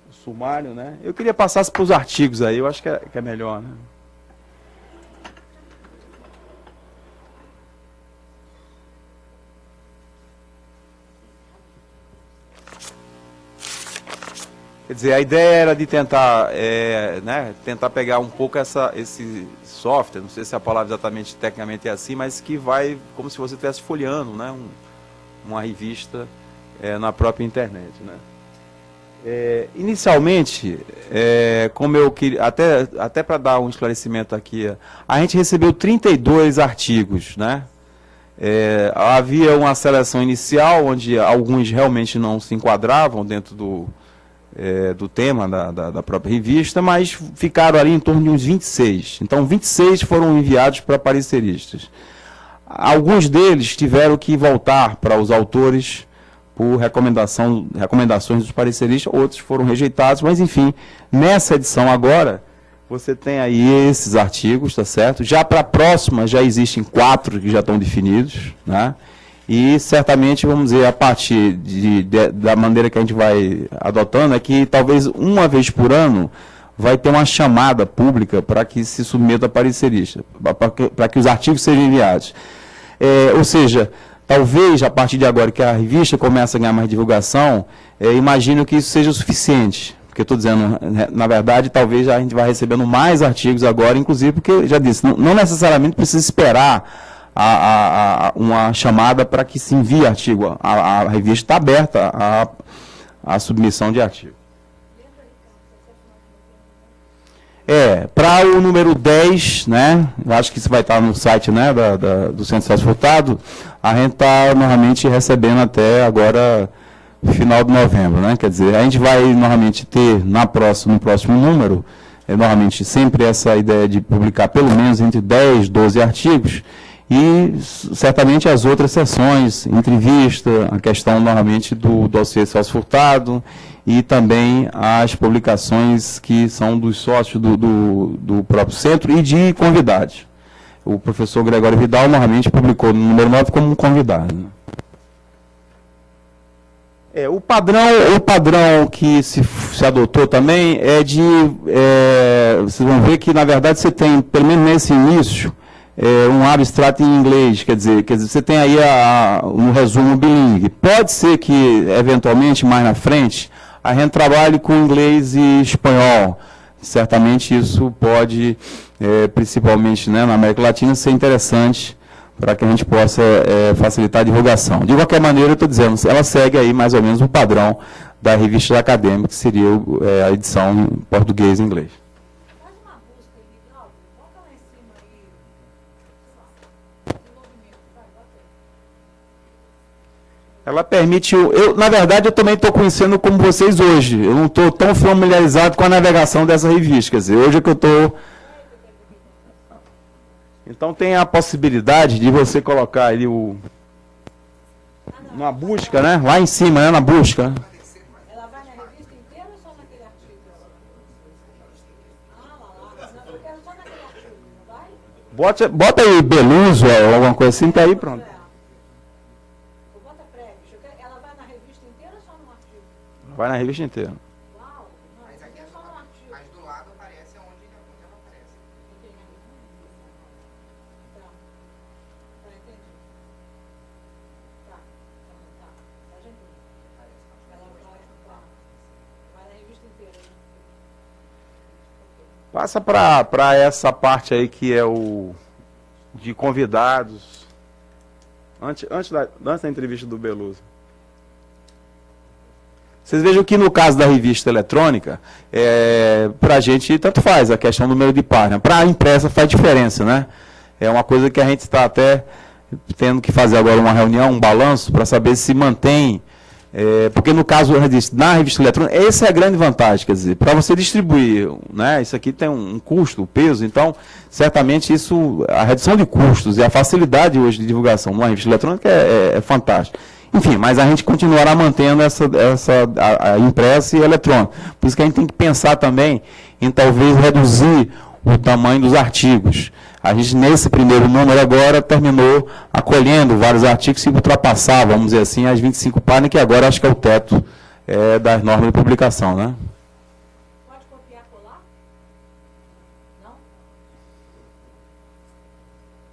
S1: sumário, né? Eu queria passar para os artigos aí, eu acho que é melhor, né? Quer dizer, a ideia era de tentar, tentar pegar um pouco esse software, não sei se a palavra exatamente tecnicamente é assim, mas que vai como se você estivesse folheando, né? Uma revista na própria internet, né? Inicialmente, como eu queria, até para dar um esclarecimento aqui, a gente recebeu 32 artigos, né? Havia uma seleção inicial, onde alguns realmente não se enquadravam dentro do tema da própria revista, mas ficaram ali em torno de uns 26. Então, 26 foram enviados para pareceristas. Alguns deles tiveram que voltar para os autores por recomendações dos pareceristas, outros foram rejeitados, mas enfim, nessa edição agora, você tem aí esses artigos, tá certo? Já para a próxima, já existem 4 que já estão definidos, né? E certamente, vamos dizer, a partir da maneira que a gente vai adotando, é que talvez uma vez por ano vai ter uma chamada pública para que se submeta a parecerista, para que os artigos sejam enviados. Ou seja, talvez a partir de agora que a revista começa a ganhar mais divulgação, imagino que isso seja o suficiente. Porque eu estou dizendo, na verdade, talvez a gente vai recebendo mais artigos agora, inclusive porque, eu já disse, não necessariamente precisa esperar uma chamada para que se envie artigo. A revista está aberta à submissão de artigo. Para o número 10, né, eu acho que isso vai estar no site, né, do Centro Celso Furtado, a gente está normalmente recebendo até agora, final de novembro, né, quer dizer, a gente vai normalmente ter no próximo número, normalmente sempre essa ideia de publicar pelo menos entre 10 e 12 artigos, e certamente as outras sessões, entrevista, a questão novamente do dossiê Celso Furtado e também as publicações que são dos sócios do próprio centro e de convidados. O professor Gregório Vidal novamente publicou no número 9 como um convidado. O padrão que se adotou também é de... vocês vão ver que, na verdade, você tem, pelo menos nesse início, um abstrato em inglês, quer dizer, você tem aí um resumo bilíngue. Pode ser que, eventualmente, mais na frente, a gente trabalhe com inglês e espanhol. Certamente isso pode, principalmente, né, na América Latina, ser interessante para que a gente possa facilitar a divulgação. De qualquer maneira, eu estou dizendo, ela segue aí mais ou menos o padrão da revista acadêmica, que seria a edição em português e inglês.
S3: Faz uma busca aí, Glauber. Coloca lá em cima aí. Desenvolvimento. Vai, bota aí.
S1: Ela permite... na verdade, eu também estou conhecendo como vocês hoje. Eu não estou tão familiarizado com a navegação dessa revista. Quer dizer, hoje é que eu estou... Então, tem a possibilidade de você colocar ali uma busca, né? Lá em cima, né? Na busca.
S3: Ela vai na revista inteira ou só naquele artigo? Lá. Não, eu quero só naquele artigo, não vai?
S1: Bota aí Beluso ou alguma coisa assim, tá aí, pronto.
S3: Ou bota Prebsch. Ela vai na revista inteira ou só no artigo?
S1: Vai na revista inteira.
S3: Uau, não, isso aqui é só no artigo.
S7: Mas do lado aparece onde ela aparece.
S3: Tá, entendi. Tá, já entendi. Ela vai na revista inteira, né?
S1: Passa para essa parte aí que é o de convidados. Antes da entrevista do Beluso. Vocês vejam que no caso da revista eletrônica, para a gente tanto faz a questão do número de página. Para a impressa faz diferença, né? É uma coisa que a gente está até tendo que fazer agora uma reunião, um balanço, para saber se mantém. Porque no caso na revista eletrônica, essa é a grande vantagem, quer dizer, para você distribuir, né? Isso aqui tem um custo, um peso, então, certamente a redução de custos e a facilidade hoje de divulgação numa revista eletrônica é fantástica. Enfim, mas a gente continuará mantendo a impressa e a eletrônica. Por isso que a gente tem que pensar também em talvez reduzir o tamanho dos artigos. A gente, nesse primeiro número agora, terminou acolhendo vários artigos que ultrapassavam, vamos dizer assim, as 25 páginas, que agora acho que é o teto das normas de publicação, né?
S3: Pode copiar e colar? Não?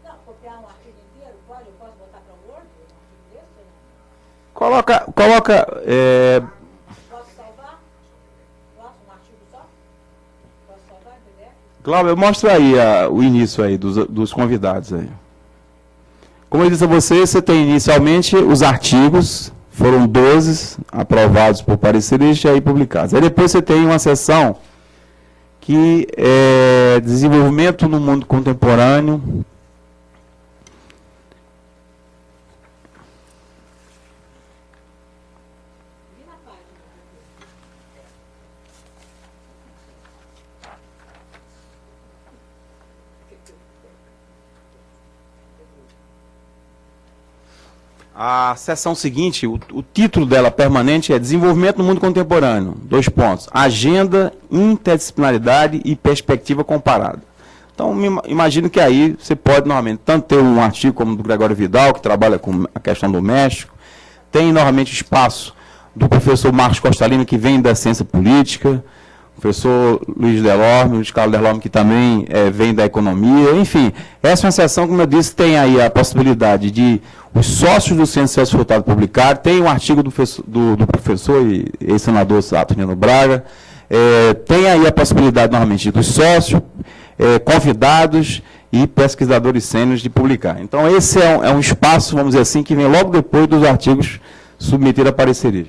S3: Não, copiar um artigo inteiro? Pode? Eu posso botar para o Word? Um artigo desse ou não?
S1: Coloca
S3: Posso salvar? Posso? Um artigo só? Posso salvar em PDF?
S1: Glauber, mostra aí o início aí dos convidados aí. Como eu disse a você tem inicialmente os artigos, foram 12 aprovados por pareceristas e aí publicados. Aí depois você tem uma seção que é desenvolvimento no mundo contemporâneo. A seção seguinte, o título dela permanente é Desenvolvimento no Mundo Contemporâneo. 2 pontos. Agenda, interdisciplinaridade e perspectiva comparada. Então, imagino que aí você pode, normalmente, tanto ter um artigo como o do Gregório Vidal, que trabalha com a questão do México, tem, normalmente, espaço do professor Marcos Costa Lima, que vem da ciência política, o professor Luiz Carlos Delorme, que também vem da economia, enfim, essa é uma seção, como eu disse, tem aí a possibilidade de os sócios do Centro Celso Furtado publicar, tem um artigo do professor e ex-senador Saturnino Braga, tem aí a possibilidade, normalmente, dos sócios, convidados e pesquisadores sêniores de publicar. Então, esse é um espaço, vamos dizer assim, que vem logo depois dos artigos submetidos a pareceria.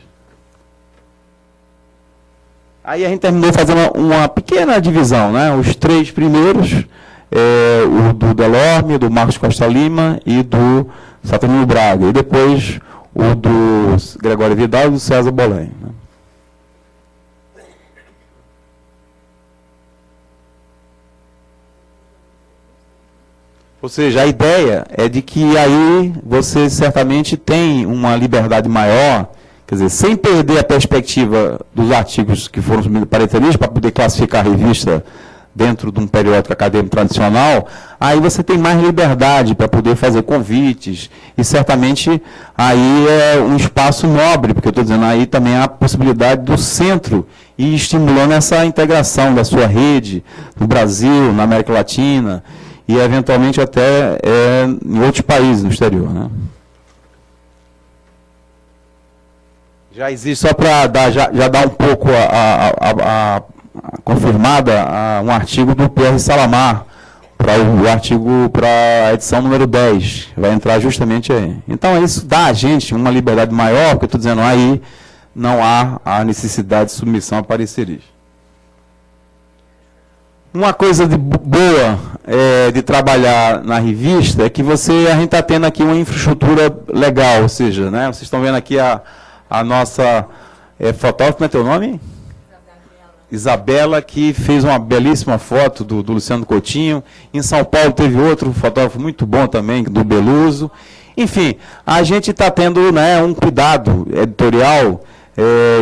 S1: Aí a gente terminou fazendo uma pequena divisão, né? Os 3 primeiros, o do Delorme, do Marcos Costa Lima e do Saturnino Braga. E depois o do Gregório Vidal e do César Bolen. Né? Ou seja, a ideia é de que aí você certamente tem uma liberdade maior, quer dizer, sem perder a perspectiva dos artigos que foram subindo para a revista, para poder classificar a revista dentro de um periódico acadêmico tradicional, aí você tem mais liberdade para poder fazer convites, e certamente aí é um espaço nobre, porque eu estou dizendo, aí também há a possibilidade do centro ir estimulando essa integração da sua rede no Brasil, na América Latina, e eventualmente até em outros países no exterior, né? Já existe, só para já dar um pouco confirmada um artigo do Pierre Salamar, para a edição número 10, vai entrar justamente aí. Então, isso dá a gente uma liberdade maior, porque eu estou dizendo, aí não há a necessidade de submissão a pareceres. Uma coisa boa de trabalhar na revista é que a gente está tendo aqui uma infraestrutura legal, ou seja, né, vocês estão vendo aqui a nossa fotógrafa, como é teu nome? Isabela, que fez uma belíssima foto do Luciano Coutinho. Em São Paulo teve outro fotógrafo muito bom também, do Beluso. Enfim, a gente está tendo, né, um cuidado editorial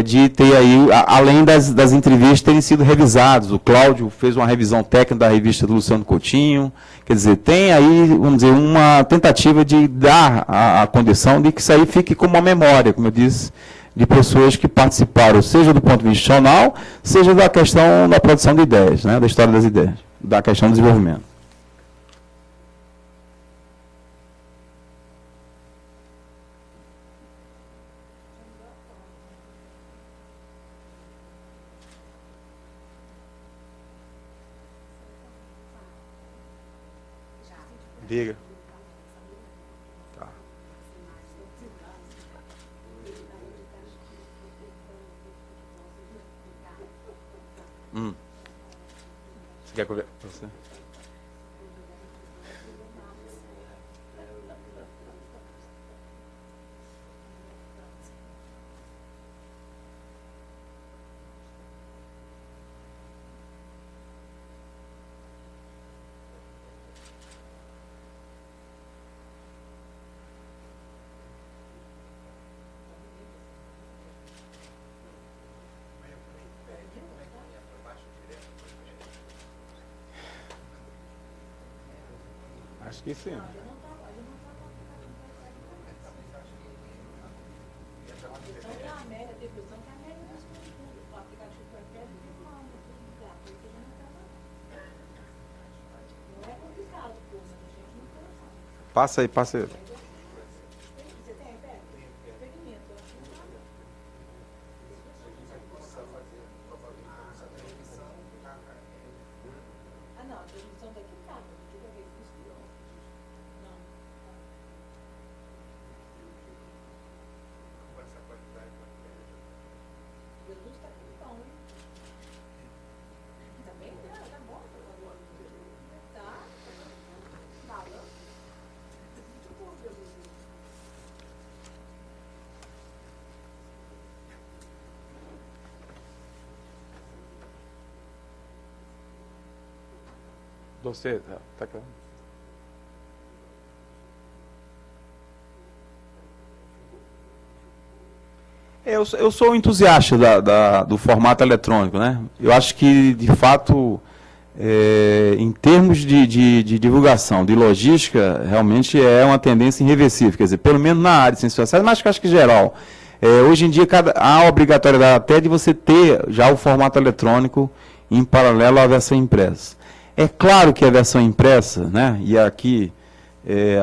S1: de ter aí, além das entrevistas terem sido revisadas. O Cláudio fez uma revisão técnica da revista do Luciano Coutinho. Quer dizer, tem aí, vamos dizer, uma tentativa de dar a condição de que isso aí fique como uma memória, como eu disse, de pessoas que participaram, seja do ponto de vista institucional, seja da questão da produção de ideias, né, da história das ideias, da questão do desenvolvimento. Diga. Tá. Você quer conversar? Você? Acho que sim. Passa aí, passa aí. Você, tá claro? Eu sou um entusiasta do formato eletrônico, né? Eu acho que, de fato, em termos de divulgação, de logística, realmente é uma tendência irreversível, quer dizer, pelo menos na área de ciências sociais, mas acho que em geral. Hoje em dia, há a obrigatoriedade até de você ter já o formato eletrônico em paralelo à versão impressa. É claro que a versão impressa, né, e aqui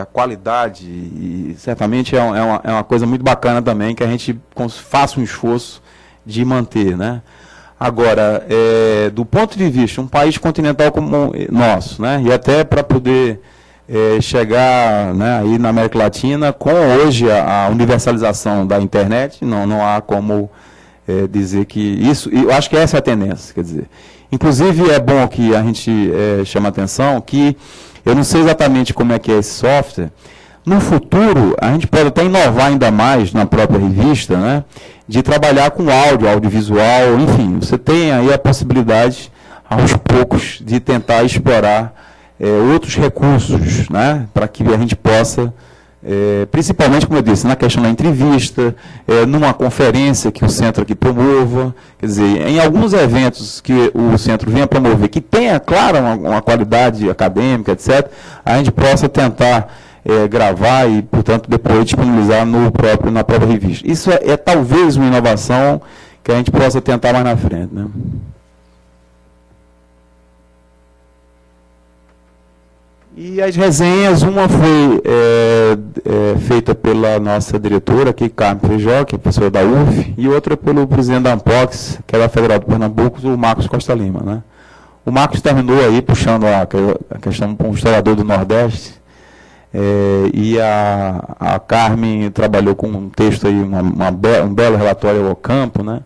S1: a qualidade, e certamente é uma coisa muito bacana também, que a gente faça um esforço de manter, né. Agora, do ponto de vista, um país continental como o nosso, né, e até para poder chegar, né, aí na América Latina, com hoje a universalização da internet, não há como dizer que isso, eu acho que essa é a tendência, quer dizer. Inclusive, é bom que a gente chame a atenção que, eu não sei exatamente como é que é esse software, no futuro, a gente pode até inovar ainda mais na própria revista, né, de trabalhar com áudio, audiovisual, enfim, você tem aí a possibilidade, aos poucos, de tentar explorar outros recursos, né, para que a gente possa, principalmente, como eu disse, na questão da entrevista, numa conferência que o centro aqui promova, quer dizer, em alguns eventos que o centro venha promover, que tenha, claro, uma qualidade acadêmica, etc., a gente possa tentar gravar e, portanto, depois disponibilizar na própria revista. Isso é talvez uma inovação que a gente possa tentar mais na frente, né? E as resenhas, uma foi feita pela nossa diretora aqui, Carmen Feijó, que é professora da UF, e outra pelo presidente da Ampox, que é da Federal do Pernambuco, o Marcos Costa Lima, né? O Marcos terminou aí puxando a questão com o historiador do Nordeste, e a Carmen trabalhou com um texto aí, um belo relatório ao campo, né?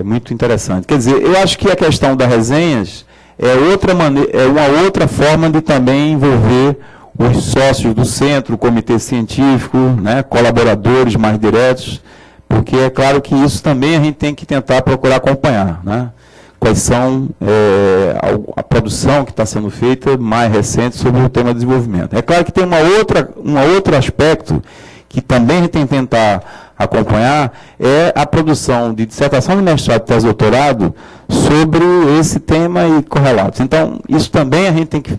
S1: Muito interessante. Quer dizer, eu acho que a questão das resenhas é uma outra forma de também envolver os sócios do centro, o comitê científico, né, colaboradores mais diretos, porque é claro que isso também a gente tem que tentar procurar acompanhar, né? Quais são a produção que está sendo feita mais recente sobre o tema de desenvolvimento. É claro que tem um outro aspecto que também a gente tem que tentar acompanhar, é a produção de dissertação de mestrado e tese de doutorado sobre esse tema e correlatos. Então, isso também a gente tem que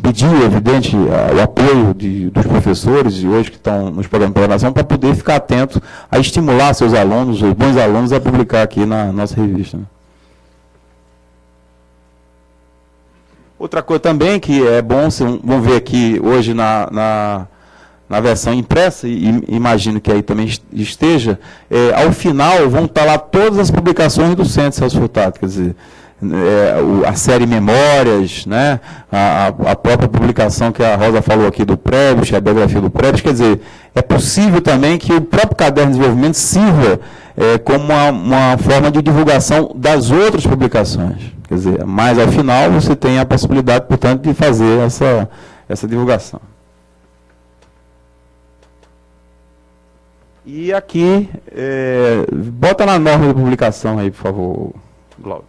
S1: pedir, evidente, o apoio dos professores e hoje que estão nos programas de programação para poder ficar atento a estimular seus alunos, os bons alunos, a publicar aqui na nossa revista. Outra coisa também que é bom, vamos ver aqui hoje na versão impressa, e imagino que aí também esteja, ao final vão estar lá todas as publicações do Centro Celso Furtado, quer dizer, a série Memórias, né, a própria publicação que a Rosa falou aqui do Prebes, a biografia do Prebes, quer dizer, é possível também que o próprio caderno de desenvolvimento sirva como uma forma de divulgação das outras publicações, quer dizer, mas ao final você tem a possibilidade, portanto, de fazer essa divulgação. E aqui, bota na norma de publicação aí, por favor, Glauber.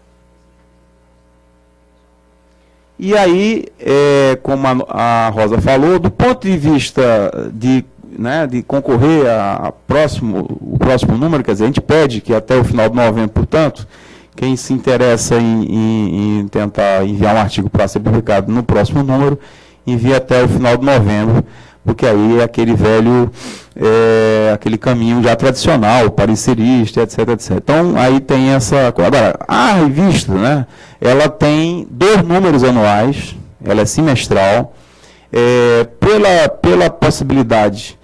S1: E aí, como a Rosa falou, do ponto de vista de concorrer o próximo número, quer dizer, a gente pede que até o final de novembro, portanto, quem se interessa em tentar enviar um artigo para ser publicado no próximo número, envie até o final de novembro, porque aí é aquele velho, aquele caminho já tradicional, parecerista, etc, etc. Então, aí tem essa... Agora, a revista, né, ela tem 2 números anuais, ela é semestral, pela possibilidade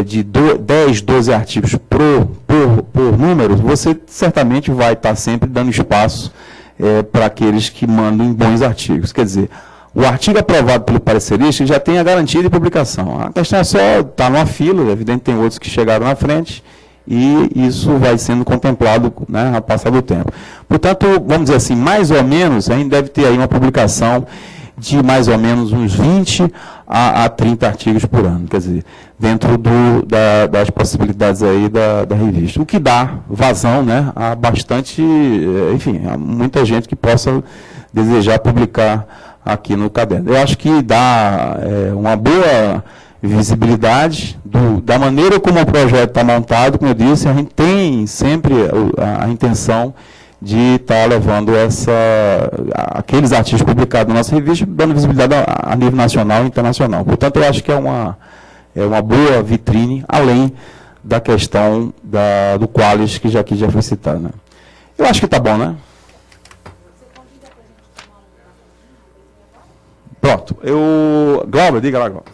S1: de 10, 12 artigos por número, você certamente vai estar sempre dando espaço para aqueles que mandam bons artigos. Quer dizer, o artigo aprovado pelo parecerista já tem a garantia de publicação. A questão é só estar numa fila, evidente tem outros que chegaram na frente, e isso vai sendo contemplado, né, ao passar do tempo. Portanto, vamos dizer assim, mais ou menos, a gente deve ter aí uma publicação de mais ou menos uns 20 a 30 artigos por ano, quer dizer, dentro das possibilidades aí da revista. O que dá vazão, né, a bastante, enfim, a muita gente que possa desejar publicar aqui no caderno. Eu acho que dá uma boa visibilidade da maneira como o projeto está montado. Como eu disse, a gente tem sempre a intenção de estar levando aqueles artigos publicados na nossa revista, dando visibilidade a nível nacional e internacional. Portanto, eu acho que é uma boa vitrine, além da questão do Qualis, que já foi citada, né? Eu acho que está bom, né? Pronto. Glauber, diga lá, Glauber.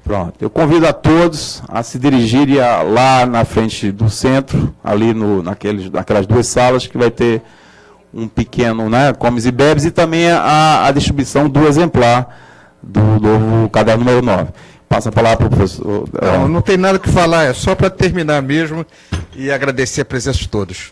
S1: Pronto. Eu convido a todos a se dirigirem lá na frente do centro, ali naquelas 2 salas, que vai ter um pequeno, né, comes e bebes, e também a distribuição do exemplar do novo caderno número 9. Passa a palavra para o professor.
S2: Não tem nada o que falar, é só para terminar mesmo e agradecer a presença de todos.